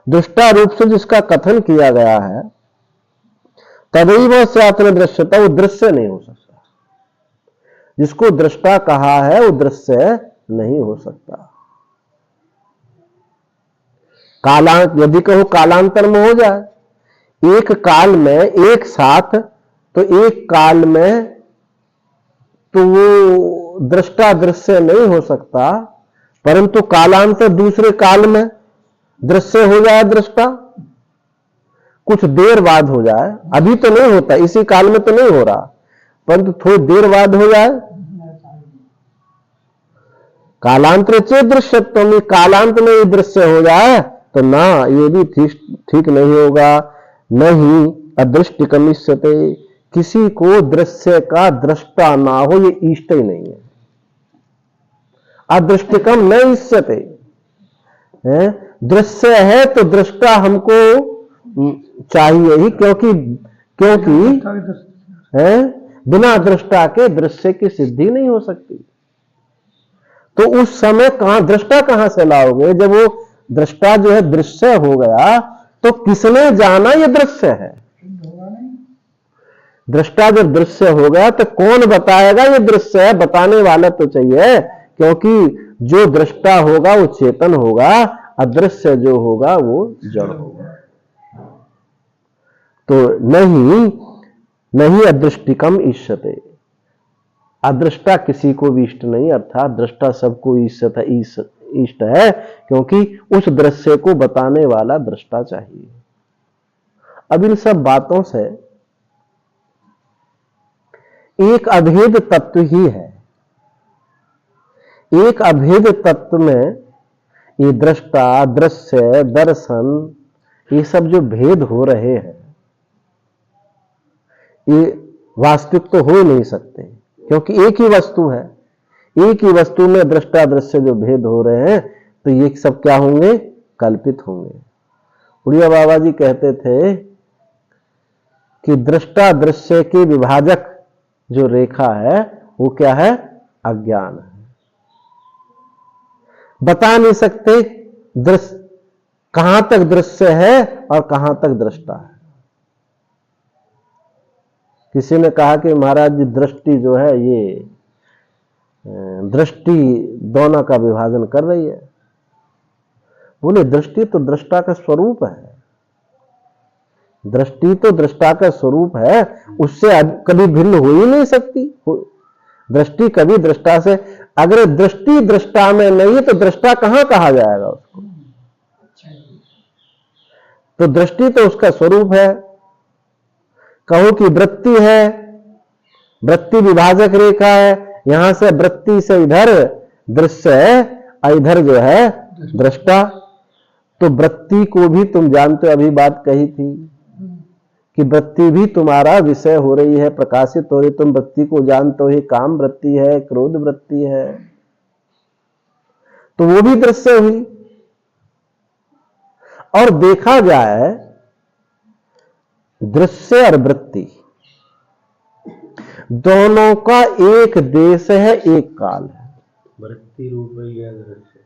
दृष्टा रूप से जिसका कथन किया गया है, तदैव सा न दृश्यता, वो दृश्य नहीं हो सकता। जिसको दृष्टा कहा है वो दृश्य नहीं हो सकता। यदि कहो कालांतर में हो जाए, एक काल में एक साथ, तो एक काल में तो वो दृष्टा दृश्य नहीं हो सकता, परंतु कालांतर दूसरे काल में दृश्य हो जाए, दृष्टा कुछ देर बाद हो जाए, अभी तो नहीं होता, इसी काल में तो नहीं हो रहा, परंतु थोड़ी देर बाद हो जाए, कालांतर से दृश्यत्व में, कालांत में ये दृश्य हो जाए तो ना, ये भी ठीक नहीं होगा। नहीं अदृष्टिकम इष्यते, किसी को दृश्य का दृष्टा ना हो ये इष्ट ही नहीं है। अदृष्टिकम न इष्यते, दृश्य है तो दृष्टा हमको चाहिए ही, क्योंकि बिना दृष्टा के दृश्य की सिद्धि नहीं हो सकती। तो उस समय दृष्टा कहां से लाओगे? जब वो दृष्टा जो है दृश्य हो गया, तो किसने जाना ये दृश्य है? दृष्टा जब दृश्य हो गया तो कौन बताएगा ये दृश्य है? बताने वाला तो चाहिए, क्योंकि जो दृष्टा होगा वो चेतन होगा, अदृश्य जो होगा वो जड़ होगा। तो नहीं अदृष्टिकम इष्यते, अदृष्टा किसी को भी इष्ट नहीं, अर्थात दृष्टा सबको इष्ट है, क्योंकि उस दृश्य को बताने वाला दृष्टा चाहिए। अब इन सब बातों से एक अभेद तत्व ही है। एक अभेद तत्व में ये दृष्टा, दृश्य, दर्शन, ये सब जो भेद हो रहे हैं, ये वास्तविक तो हो नहीं सकते, क्योंकि एक ही वस्तु है। एक ही वस्तु में दृष्टा, दृश्य जो भेद हो रहे हैं, तो ये सब क्या होंगे? कल्पित होंगे। उड़िया बाबा जी कहते थे कि दृष्टा दृश्य के विभाजक जो रेखा है वो क्या है? अज्ञान है। बता नहीं सकते दृश्य कहां तक दृश्य है और कहां तक दृष्टा है। किसी ने कहा कि महाराज जी दृष्टि जो है ये दृष्टि दोनों का विभाजन कर रही है। बोले दृष्टि तो दृष्टा का स्वरूप है, दृष्टि तो दृष्टा का स्वरूप है, उससे कभी भिन्न हो ही नहीं सकती। दृष्टि कभी दृष्टा से, अगर दृष्टि दृष्टा में नहीं है तो दृष्टा कहां कहा जाएगा उसको? तो दृष्टि तो उसका स्वरूप है। कहो कि वृत्ति है, वृत्ति विभाजक रेखा है, यहां से वृत्ति से इधर दृश्य है और इधर जो है दृष्टा। तो वृत्ति को भी तुम जानते हो, अभी बात कही थी कि वृत्ति भी तुम्हारा विषय हो रही है, प्रकाशित हो रही। तुम वृत्ति को जानते हो, ही काम वृत्ति है, क्रोध वृत्ति है, तो वो भी दृश्य हुई। और देखा जाए दृश्य और वृत्ति दोनों का एक देश है, एक काल है। वृत्ति रूप ही है दृश्य,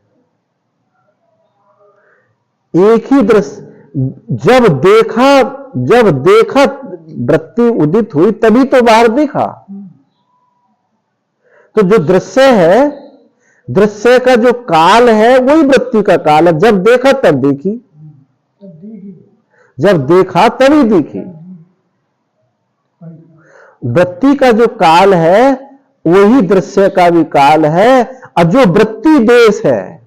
एक ही दृश्य। जब देखा वृत्ति उदित हुई तभी तो बाहर देखा। तो जो दृश्य है, दृश्य का जो काल है वही वृत्ति का काल है। जब देखा तब देखी, जब देखा तभी देखी। वृत्ति का जो काल है वही दृश्य का भी काल है। और जो वृत्ति देश है,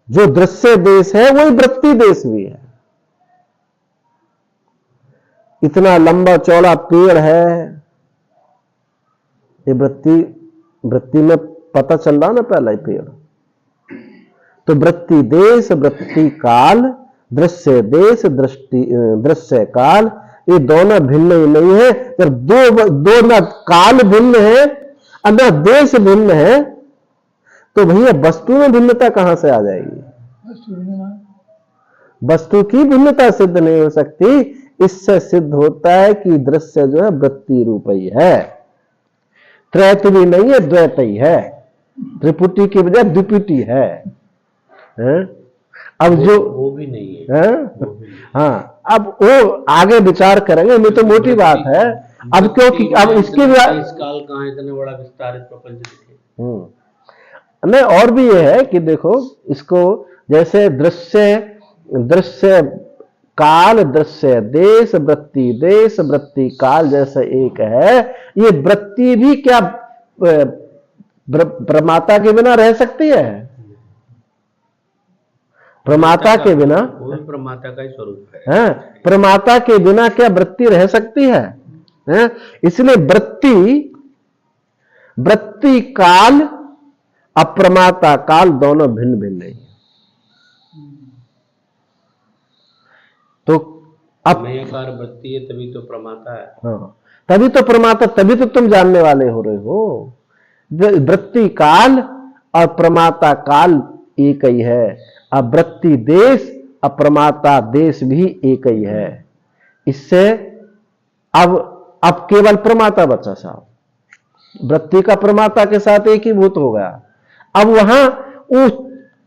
जो दृश्य देश है वही वृत्ति देश भी है। इतना लंबा चौड़ा पेड़ है, ये वृत्ति में पता चल रहा ना पहला ही पेड़। तो वृत्ति देश, वृत्ति काल, दृश्य देश, दृश्य काल, ये दोनों भिन्न ही नहीं है। जब दो न काल भिन्न है और न देश भिन्न है, तो भैया वस्तु में भिन्नता कहां से आ जाएगी? वस्तु की भिन्नता सिद्ध नहीं हो सकती। इससे सिद्ध होता है कि दृश्य जो है वृत्ति रूप ही है, त्रैत भी नहीं है, द्वैत ही है। त्रिपुटी की बजाय द्विपुटी है। अब जो वो भी नहीं है, वो भी नहीं। हाँ, अब वो आगे विचार करेंगे, नहीं तो मोटी बात है। अब क्योंकि अब इसके इस काल कहां इतना बड़ा विस्तारित प्रपंच दिखे। नहीं, और भी ये है कि देखो इसको, जैसे दृश्य काल, दृश्य देश, वृत्ति काल जैसे एक है, ये वृत्ति भी क्या प्रमाता के बिना रह सकती है? प्रमाता के बिना, वो प्रमाता का ही स्वरूप है। प्रमाता के बिना क्या वृत्ति रह सकती है? इसलिए वृत्ति काल, अप्रमाता काल दोनों भिन्न भिन्न नहीं है। तो मेयकार वृत्ति है तभी तो प्रमाता है। हाँ, तभी तो प्रमाता, तभी तो तुम जानने वाले हो रहे हो। वृत्ति काल और प्रमाता काल एक ही है। अब वृत्ति देश, अप्रमाता देश भी एक ही है। इससे अब केवल प्रमाता बचा साहब। वृत्ति का प्रमाता के साथ एक ही भूत हो गया। अब वहां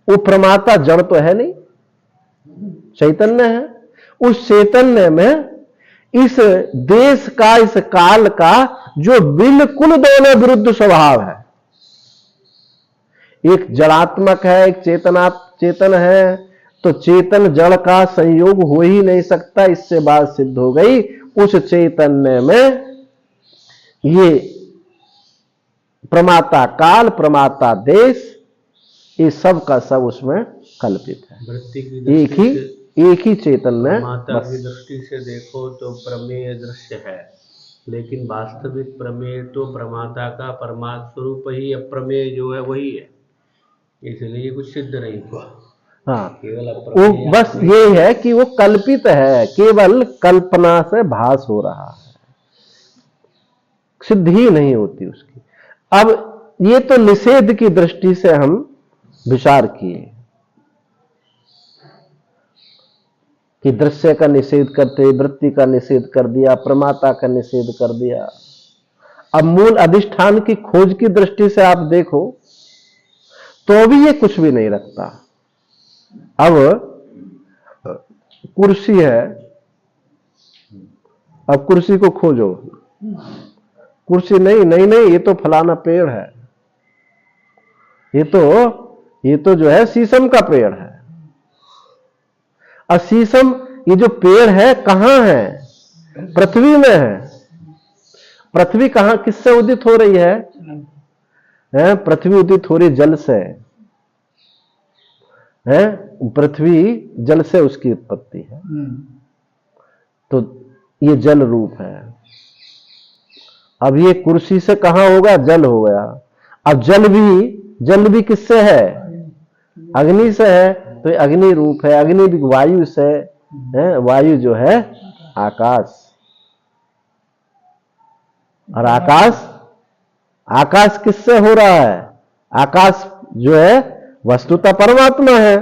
वो प्रमाता जड़ तो है नहीं, चैतन्य है। उस चैतन्य में इस देश का, इस काल का जो बिल्कुल दोनों विरुद्ध स्वभाव है, एक जड़ात्मक है, एक चेतन है, तो चेतन जड़ का संयोग हो ही नहीं सकता। इससे बात सिद्ध हो गई। उस चैतन्य में ये प्रमाता काल, प्रमाता देश, ये सब का सब उसमें कल्पित है। वृत्ति की एक ही चेतन में। प्रमाता की दृष्टि से देखो तो प्रमेय दृश्य है, लेकिन वास्तविक प्रमेय तो प्रमाता का परमात्म स्वरूप ही, अप्रमेय जो है वही है, इसलिए कुछ सिद्ध नहीं हुआ। हाँ, केवल वो अप्रमेय बस ये है कि वो कल्पित है, केवल कल्पना से भास हो रहा है, सिद्ध ही नहीं होती उसकी। अब ये तो निषेध की दृष्टि से हम विचार किए कि दृश्य का निषेध करते, वृत्ति का निषेध कर दिया, प्रमाता का निषेध कर दिया। अब मूल अधिष्ठान की खोज की दृष्टि से आप देखो तो भी ये कुछ भी नहीं रखता। अब कुर्सी है, अब कुर्सी को खोजो, कुर्सी नहीं नहीं नहीं, ये तो फलाना पेड़ है, ये तो जो है शीशम का पेड़ है। और शीशम, ये जो पेड़ है कहां है? पृथ्वी में है। पृथ्वी कहां, किससे उदित हो रही है? पृथ्वी उदित हो रही जल से है, पृथ्वी जल से उसकी उत्पत्ति है, तो ये जल रूप है। अब ये कुर्सी से कहां होगा? जल हो गया। अब जल भी किससे है? अग्नि से है, तो ये अग्नि रूप है। अग्नि भी वायु से है, वायु जो है आकाश, और आकाश किससे हो रहा है? आकाश जो है वस्तुतः परमात्मा है?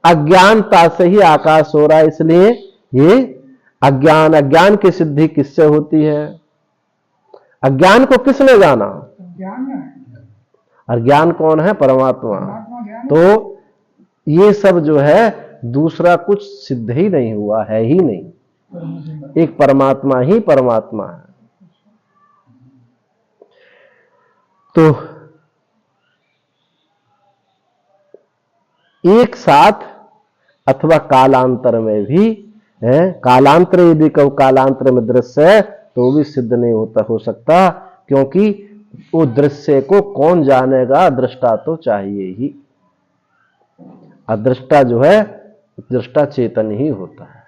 अज्ञानता से ही आकाश हो रहा है, इसलिए ये अज्ञान की सिद्धि किससे होती है? अज्ञान को किसने जाना? और ज्ञान कौन है? परमात्मा। तो ये सब जो है दूसरा कुछ सिद्ध ही नहीं हुआ, है ही नहीं, एक परमात्मा ही परमात्मा है। तो एक साथ अथवा कालांतर में भी है, कालांतर यदि कहो कालांतर में दृश्य है तो भी सिद्ध नहीं हो सकता, क्योंकि वो दृश्य को कौन जानेगा? दृष्टा तो चाहिए ही। अदृष्टा जो है, दृष्टा चेतन ही होता है,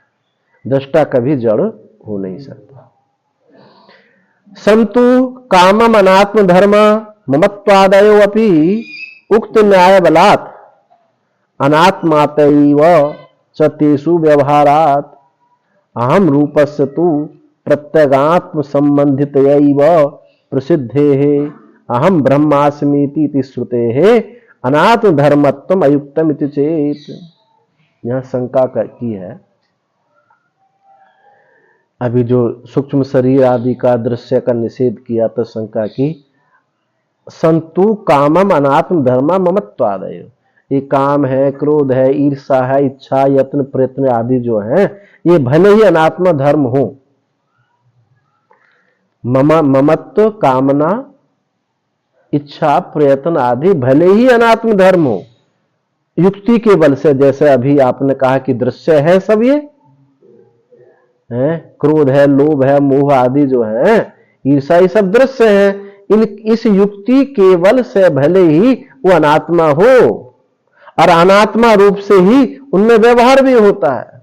दृष्टा कभी जड़ हो नहीं सकता। संतु कामम अनात्म धर्म ममत्वादयो अपि उक्त न्याय बलात् अनात्मातैव च तेषु व्यवहारात् अहम रूपस्य तु प्रत्यगात्म संबंधितयैव प्रसिद्धेः अहम ब्रह्मास्मीति श्रुतेः अनात्म धर्मत्वम अयुक्तम इति चेत। यहां शंका की है। अभी जो सूक्ष्म शरीर आदि का दृश्य का निषेध किया तो शंका की, संतु कामम अनात्म धर्मा ममत्वादय, ये काम है, क्रोध है, ईर्षा है, इच्छा, यत्न, प्रयत्न आदि जो है ये भले ही अनात्मा धर्म हो। ममत्व, कामना, इच्छा, प्रयत्न आदि भले ही अनात्म धर्म हो, युक्ति के बल से, जैसे अभी आपने कहा कि दृश्य है सब, ये है, क्रोध है, लोभ है, मोह आदि जो है, ईर्षा, ये सब दृश्य है। इस युक्ति के बल से भले ही वो अनात्मा हो, और अनात्मा रूप से ही उनमें व्यवहार भी होता है।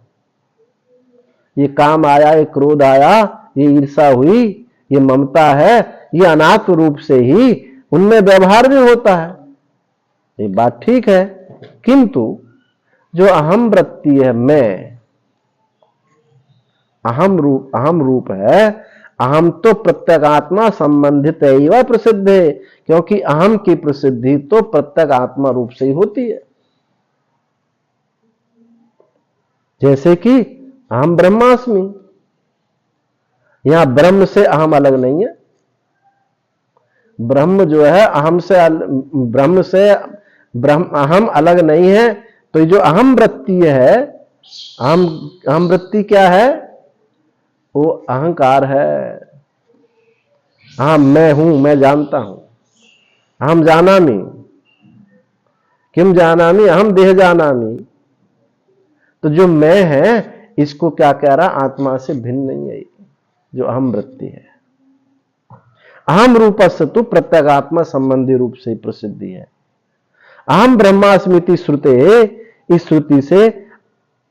ये काम आया, ये क्रोध आया, ये ईर्षा हुई, ये ममता है, ये अनात्म रूप से ही उनमें व्यवहार भी होता है, ये बात ठीक है। किंतु जो अहम वृत्ति है, मैं, अहम रूप है, अहम तो प्रत्यगात्मा संबंधित एवं प्रसिद्ध है, क्योंकि अहम की प्रसिद्धि तो प्रत्यगात्मा रूप से ही होती है। जैसे कि अहम ब्रह्मास्मि, यहां ब्रह्म से अहम अलग नहीं है। ब्रह्म जो है अहम से अहम अलग नहीं है। तो ये जो अहम वृत्ति है, अहम वृत्ति क्या है? वो अहंकार है। अहम मैं हूं, मैं जानता हूं। अहम जानामि, किम जानामि, अहम देह जानामि। तो जो मैं है इसको क्या कह रहा? आत्मा से भिन्न नहीं है, जो अहम वृत्ति है। अहम रूपस्य तो प्रत्यगात्मा संबंधी रूप से प्रसिद्धि है। अहम ब्रह्मास्मिति श्रुते, इस श्रुति से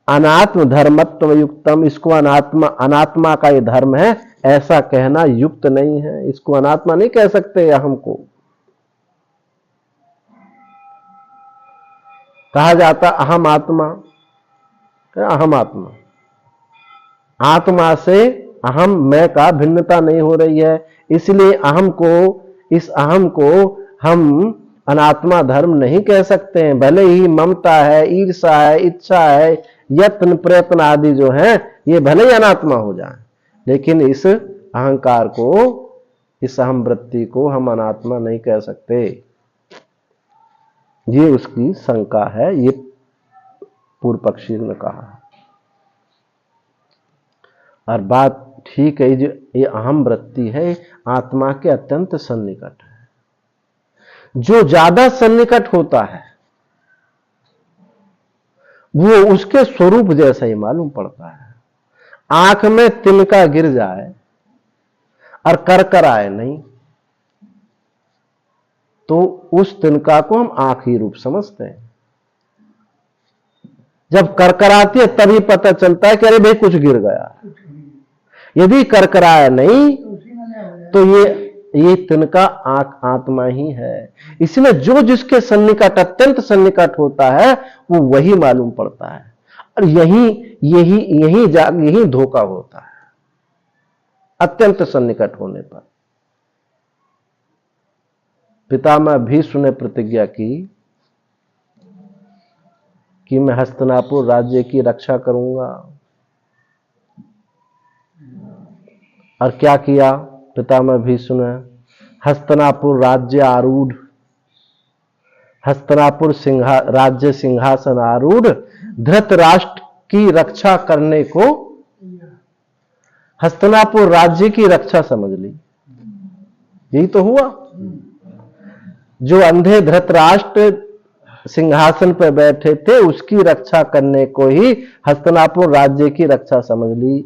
अनात्म धर्मत्व युक्तम, इसको अनात्मा का ये धर्म है, ऐसा कहना युक्त नहीं है। इसको अनात्मा नहीं कह सकते। अहम को कहा जाता अहम आत्मा, अहम आत्मा, आत्मा से अहम मैं का भिन्नता नहीं हो रही है, इसलिए अहम को, इस अहम को हम अनात्मा धर्म नहीं कह सकते हैं। भले ही ममता है, ईर्षा है, इच्छा है, यत्न प्रयत्न आदि जो है ये भले ही अनात्मा हो जाए, लेकिन इस अहंकार को, इस अहम वृत्ति को हम अनात्मा नहीं कह सकते। ये उसकी शंका है, ये पूर्व पक्षी ने कहा। और बात ठीक है, जो ये अहम वृत्ति है आत्मा के अत्यंत सन्निकट है। जो ज्यादा सन्निकट होता है वो उसके स्वरूप जैसा ही मालूम पड़ता है। आंख में तिनका गिर जाए और करकर आए नहीं, तो उस तिनका को हम आंख ही रूप समझते हैं। जब करकराती है तभी पता चलता है कि अरे भाई कुछ गिर गया। यदि करकराया नहीं तो ये तिनका आत्मा ही है। इसलिए जो जिसके सन्निकट, अत्यंत सन्निकट होता है वो वही मालूम पड़ता है। और यही धोखा होता है अत्यंत सन्निकट होने पर। पितामह भीष्म ने प्रतिज्ञा की कि मैं हस्तिनापुर राज्य की रक्षा करूंगा। और क्या किया पितामह भीष्म ने? हस्तिनापुर राज्य आरूढ़, हस्तिनापुर राज्य सिंहासन आरूढ़ धृतराष्ट्र की रक्षा करने को हस्तिनापुर राज्य की रक्षा समझ ली। यही तो हुआ। जो अंधे धृतराष्ट्र सिंहासन पर बैठे थे उसकी रक्षा करने को ही हस्तिनापुर राज्य की रक्षा समझ ली,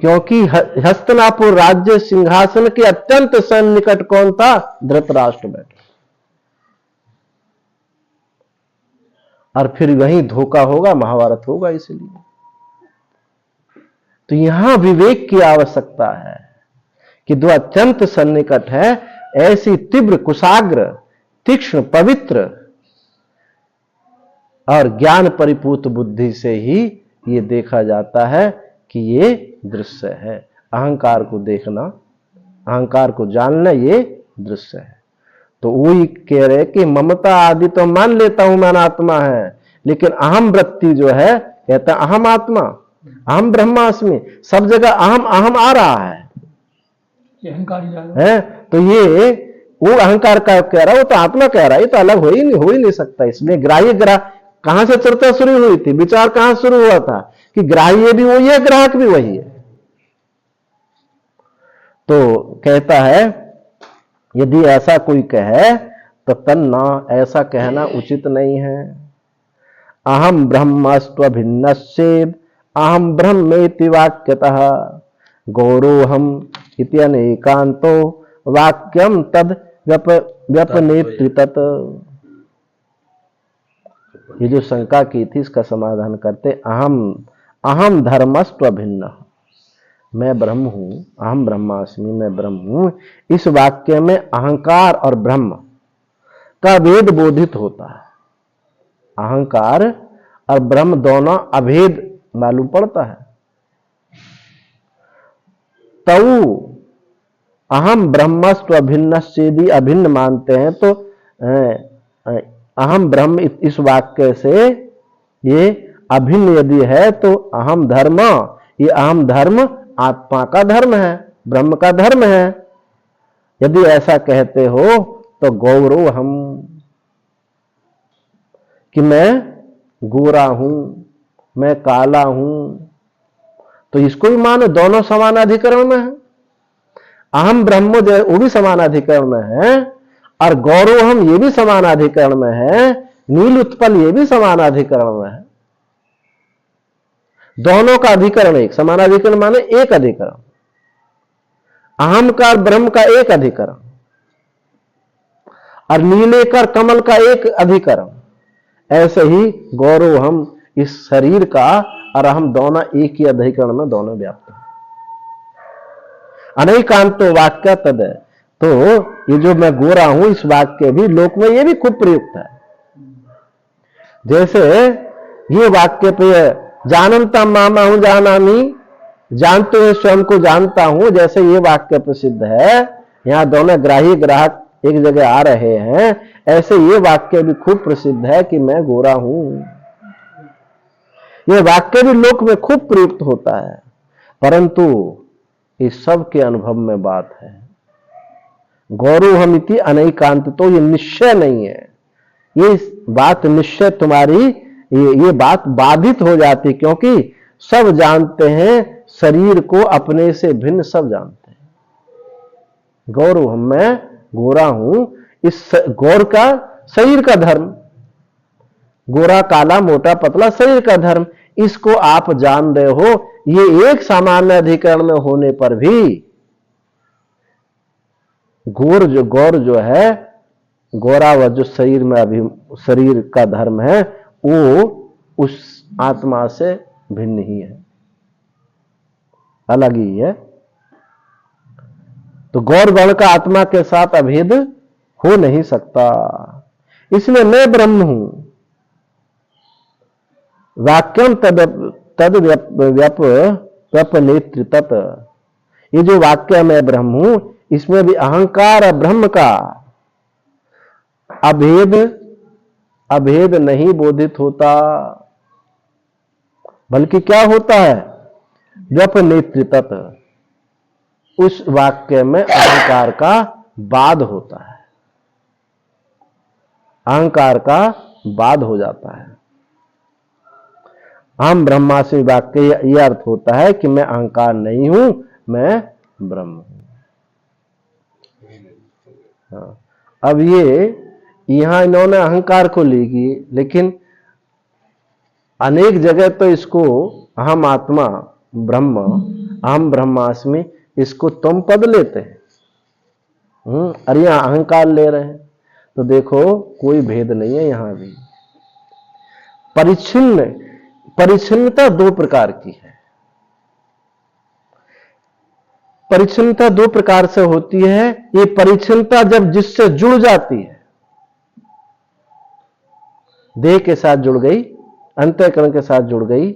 क्योंकि हस्तिनापुर राज्य सिंहासन के अत्यंत सन्निकट कौन था? धृतराष्ट्र बैठा। और फिर वही धोखा होगा, महाभारत होगा। इसलिए तो यहां विवेक की आवश्यकता है कि दो अत्यंत सन्निकट है, ऐसी तीव्र, कुशाग्र, तीक्ष्ण, पवित्र और ज्ञान परिपूत बुद्धि से ही ये देखा जाता है कि ये दृश्य है। अहंकार को देखना, अहंकार को जानना, ये दृश्य है। तो वही कह रहे कि ममता आदि तो मान लेता हूं मैं अनात्मा है, लेकिन अहम वृत्ति जो है कहता अहम आत्मा, अहम ब्रह्मास्मि, सब जगह अहम अहम आ रहा है। तो ये वो अहंकार का कह रहा है, वो तो आत्मा कह रहा है, ये तो अलग हो ही नहीं सकता। इसलिए ग्राह्य कहां से चर्चा शुरू हुई थी? विचार कहां शुरू हुआ था कि ग्राह्य भी वही है, ग्राहक भी वही है। तो कहता है यदि ऐसा कोई कहे तो तन्ना, ऐसा कहना उचित नहीं है। अहम ब्रह्मस्त्वभिन्नश्चेद अहम ब्रह्मेति वाक्यतः गौरोहम इति अनेकांतो वाक्यम तद व्यपनेत्रि तत्। ये जो शंका की थी इसका समाधान करते, अहम धर्मस्त्वभिन्न, मैं ब्रह्म हूं, अहम ब्रह्मास्मि, मैं ब्रह्म हूं। इस वाक्य में अहंकार और ब्रह्म का भेद बोधित होता है। अहंकार और ब्रह्म दोनों अभेद मालूम पड़ता है। तऊ अहम ब्रह्मस्त्वभिन्नश्चेदि अभिन्न मानते हैं, तो अहम ब्रह्म इस वाक्य से ये अभिन्न यदि है तो अहम धर्म, ये अहम धर्म आत्मा का धर्म है, ब्रह्म का धर्म है। यदि ऐसा कहते हो तो गौरव हम, कि मैं गोरा हूं, मैं काला हूं, तो इसको भी मानो, दोनों समान अधिकरण में है। अहम ब्रह्म जो है वो भी समान अधिकरण में है, और गौरव हम ये भी समान अधिकरण में है, नील उत्पल ये भी समान अधिकरण में है। दोनों का अधिकरण एक, समान अधिकरण माने एक अधिकरण, अहम का और ब्रह्म का एक अधिकरण, और नीले का कमल का एक अधिकरण। ऐसे ही गौरव हम इस शरीर का और हम दोनों एक ही अधिकरण में दोनों व्याप्त हैं। अनैकांतो वाक्य तद। तो ये जो मैं गोरा हूं इस वाक्य भी लोक में ये भी खूब प्रयुक्त है। जैसे ये वाक्य पे जानंता मामा हूं जानामी, जानते हुए स्वयं को जानता हूं, जैसे ये वाक्य प्रसिद्ध है, यहां दोनों ग्राही ग्राहक एक जगह आ रहे हैं, ऐसे ये वाक्य भी खूब प्रसिद्ध है कि मैं गोरा हूं। ये वाक्य भी लोक में खूब प्रयुक्त होता है, परंतु इस सब के अनुभव में बात है गौरवहमिति अनैकांत, तो ये निश्चय नहीं है। ये बात निश्चय तुम्हारी ये बात बाधित हो जाती, क्योंकि सब जानते हैं शरीर को अपने से भिन्न, सब जानते हैं गौरव मैं गोरा हूं, इस गौर का शरीर का धर्म, गोरा काला मोटा पतला शरीर का धर्म, इसको आप जान रहे हो। ये एक सामान्य अधिकरण में होने पर भी गौर जो है, गोरा व जो शरीर में अभी शरीर का धर्म है, वो उस आत्मा से भिन्न ही है, अलग ही है। तो गौर गण का आत्मा के साथ अभेद हो नहीं सकता, इसलिए मैं ब्रह्म हूं। वाक्यम तद व्यपनेत्र तत्, ये जो वाक्य मैं ब्रह्म हूं, इसमें भी अहंकार ब्रह्म का अभेद नहीं बोधित होता, बल्कि क्या होता है, व्यपनेत्र तत्, उस वाक्य में अहंकार का बाध होता है, अहंकार का बाध हो जाता है। हम ब्रह्मास्मि वाक्य यह अर्थ होता है कि मैं अहंकार नहीं हूं, मैं ब्रह्म हूं। हाँ। अब ये यहां इन्होंने अहंकार को ली, लेकिन अनेक जगह तो इसको अहम आत्मा ब्रह्म, अहम ब्रह्मास्मि, इसको तुम पद लेते हैं, और यहां अहंकार ले रहे हैं। तो देखो कोई भेद नहीं है यहां भी। परिच्छिन्नता दो प्रकार की है। परिच्छिन्नता दो प्रकार से होती है। ये परिच्छिन्नता जब जिससे जुड़ जाती है, देह के साथ जुड़ गई, अंतःकरण के साथ जुड़ गई,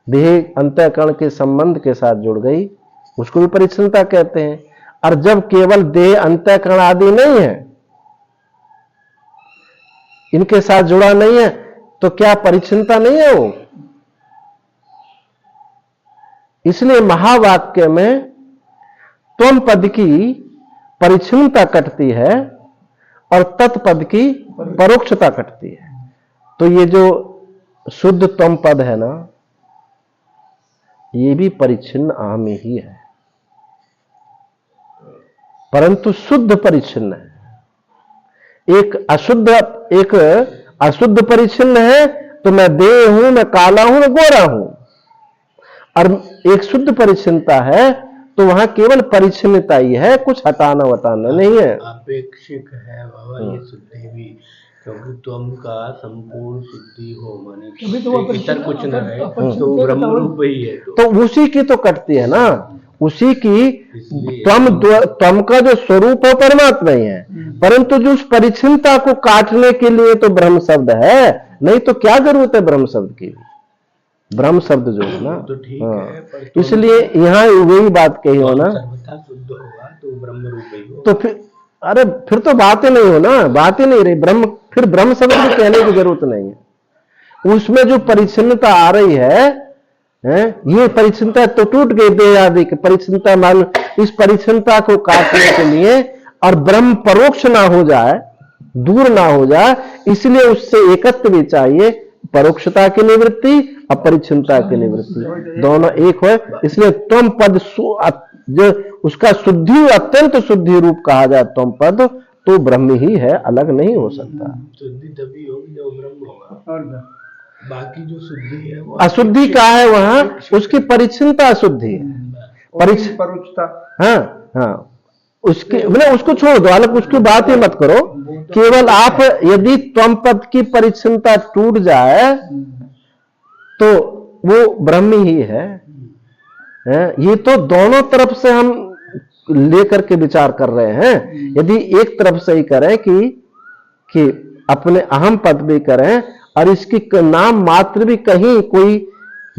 देह अंतःकरण के संबंध के साथ जुड़ गई, उसको भी परिच्छिन्नता कहते हैं। और जब केवल देह अंतःकरण आदि नहीं है, इनके साथ जुड़ा नहीं है, तो क्या परिच्छिन्नता नहीं है वो? इसलिए महावाक्य में त्वम पद की परिच्छिन्नता कटती है और तत्पद की परोक्षता कटती है। तो ये जो शुद्ध त्वम पद है ना, ये भी परिच्छिन्न अहम ही है, परंतु शुद्ध परिच्छिन्न है। एक अशुद्ध परिच्छिन्न है, तो मैं देह हूं, मैं काला हूं, मैं गोरा हूं। और एक शुद्ध परिच्छिन्नता है, तो वहां केवल परिच्छिन्नता ही है, कुछ हटाना वटाना नहीं है। अपेक्षिक है बाबा ये शुद्धि भी, क्योंकि तुम का संपूर्ण शुद्धि हो, माने इतर कुछ न है, तो ब्रह्म रूप ही है। तो उसी की तो कटती है ना, उसी की त्वम का जो स्वरूप है परमात्मा ही है, परंतु जो उस परिच्छिन्नता को काटने के लिए तो ब्रह्म शब्द है, नहीं तो क्या जरूरत है ब्रह्म शब्द की? ब्रह्म शब्द जो है ना, तो ठीक है, इसलिए यहाँ वही बात कही हो ना, शुद्ध होगा तो ब्रह्म रूप ही हो। तो फिर तो बातें नहीं हो ना, बातें नहीं रही ब्रह्म, फिर ब्रह्म शब्द भी कहने की जरूरत नहीं है। उसमें जो परिच्छिन्नता आ रही है, ये परिच्छिन्नता तो टूट गई देह आदि की परिच्छिन्नता, मान इस परिच्छिन्नता को काटने के लिए और ब्रह्म परोक्ष ना हो जाए, दूर ना हो जाए, इसलिए उससे एकत्व भी चाहिए, परोक्षता की निवृत्ति, अपरिच्छिन्नता की निवृत्ति, दोनों एक हो। इसलिए त्वम पद जो उसका शुद्धि, अत्यंत शुद्धि रूप कहा जाए त्वम पद, तो ब्रह्म ही है, अलग नहीं हो सकता। शुद्धि तभी होगी जब ब्रह्म होगा, और बाकी जो शुद्धि है वो अशुद्धि का है, वहां उसकी परिच्छिन्नता अशुद्धि है, परोक्षता। हाँ, उसकी मतलब उसको छोड़ दो, अलग उसकी बात ही मत करो। केवल आप यदि त्वम पद की परिच्छिन्नता टूट जाए, तो वो ब्रह्म ही है। ये तो दोनों तरफ से हम लेकर के विचार कर रहे हैं। यदि एक तरफ से ही करें कि अपने अहम पद भी करें और इसकी नाम मात्र भी कहीं कोई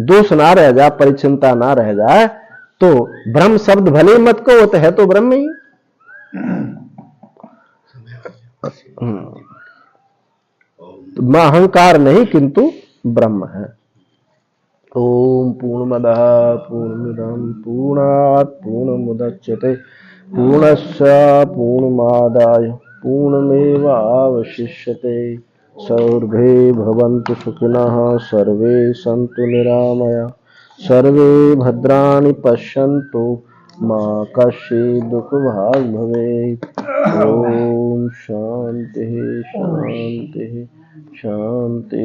दोष ना रह जाए, परिचिनता ना रह जाए, तो ब्रह्म शब्द भले मत को, वो तो है तो ब्रह्म ही। तो अहंकार नहीं किंतु ब्रह्म है। ओम पूर्णमदः पूर्णमिदं पूर्णात् पूर्णमुदच्यते पूर्णस्य पूर्णमादाय पूर्णमेवावशिष्यते। सर्वे भवन्तु सुखिनः, सर्वे सन्तु निरामया, सर्वे भद्राणि पश्यन्तु, मा कश्चित् दुःखभाग् भवेत्। ओम शांति शांति शांति।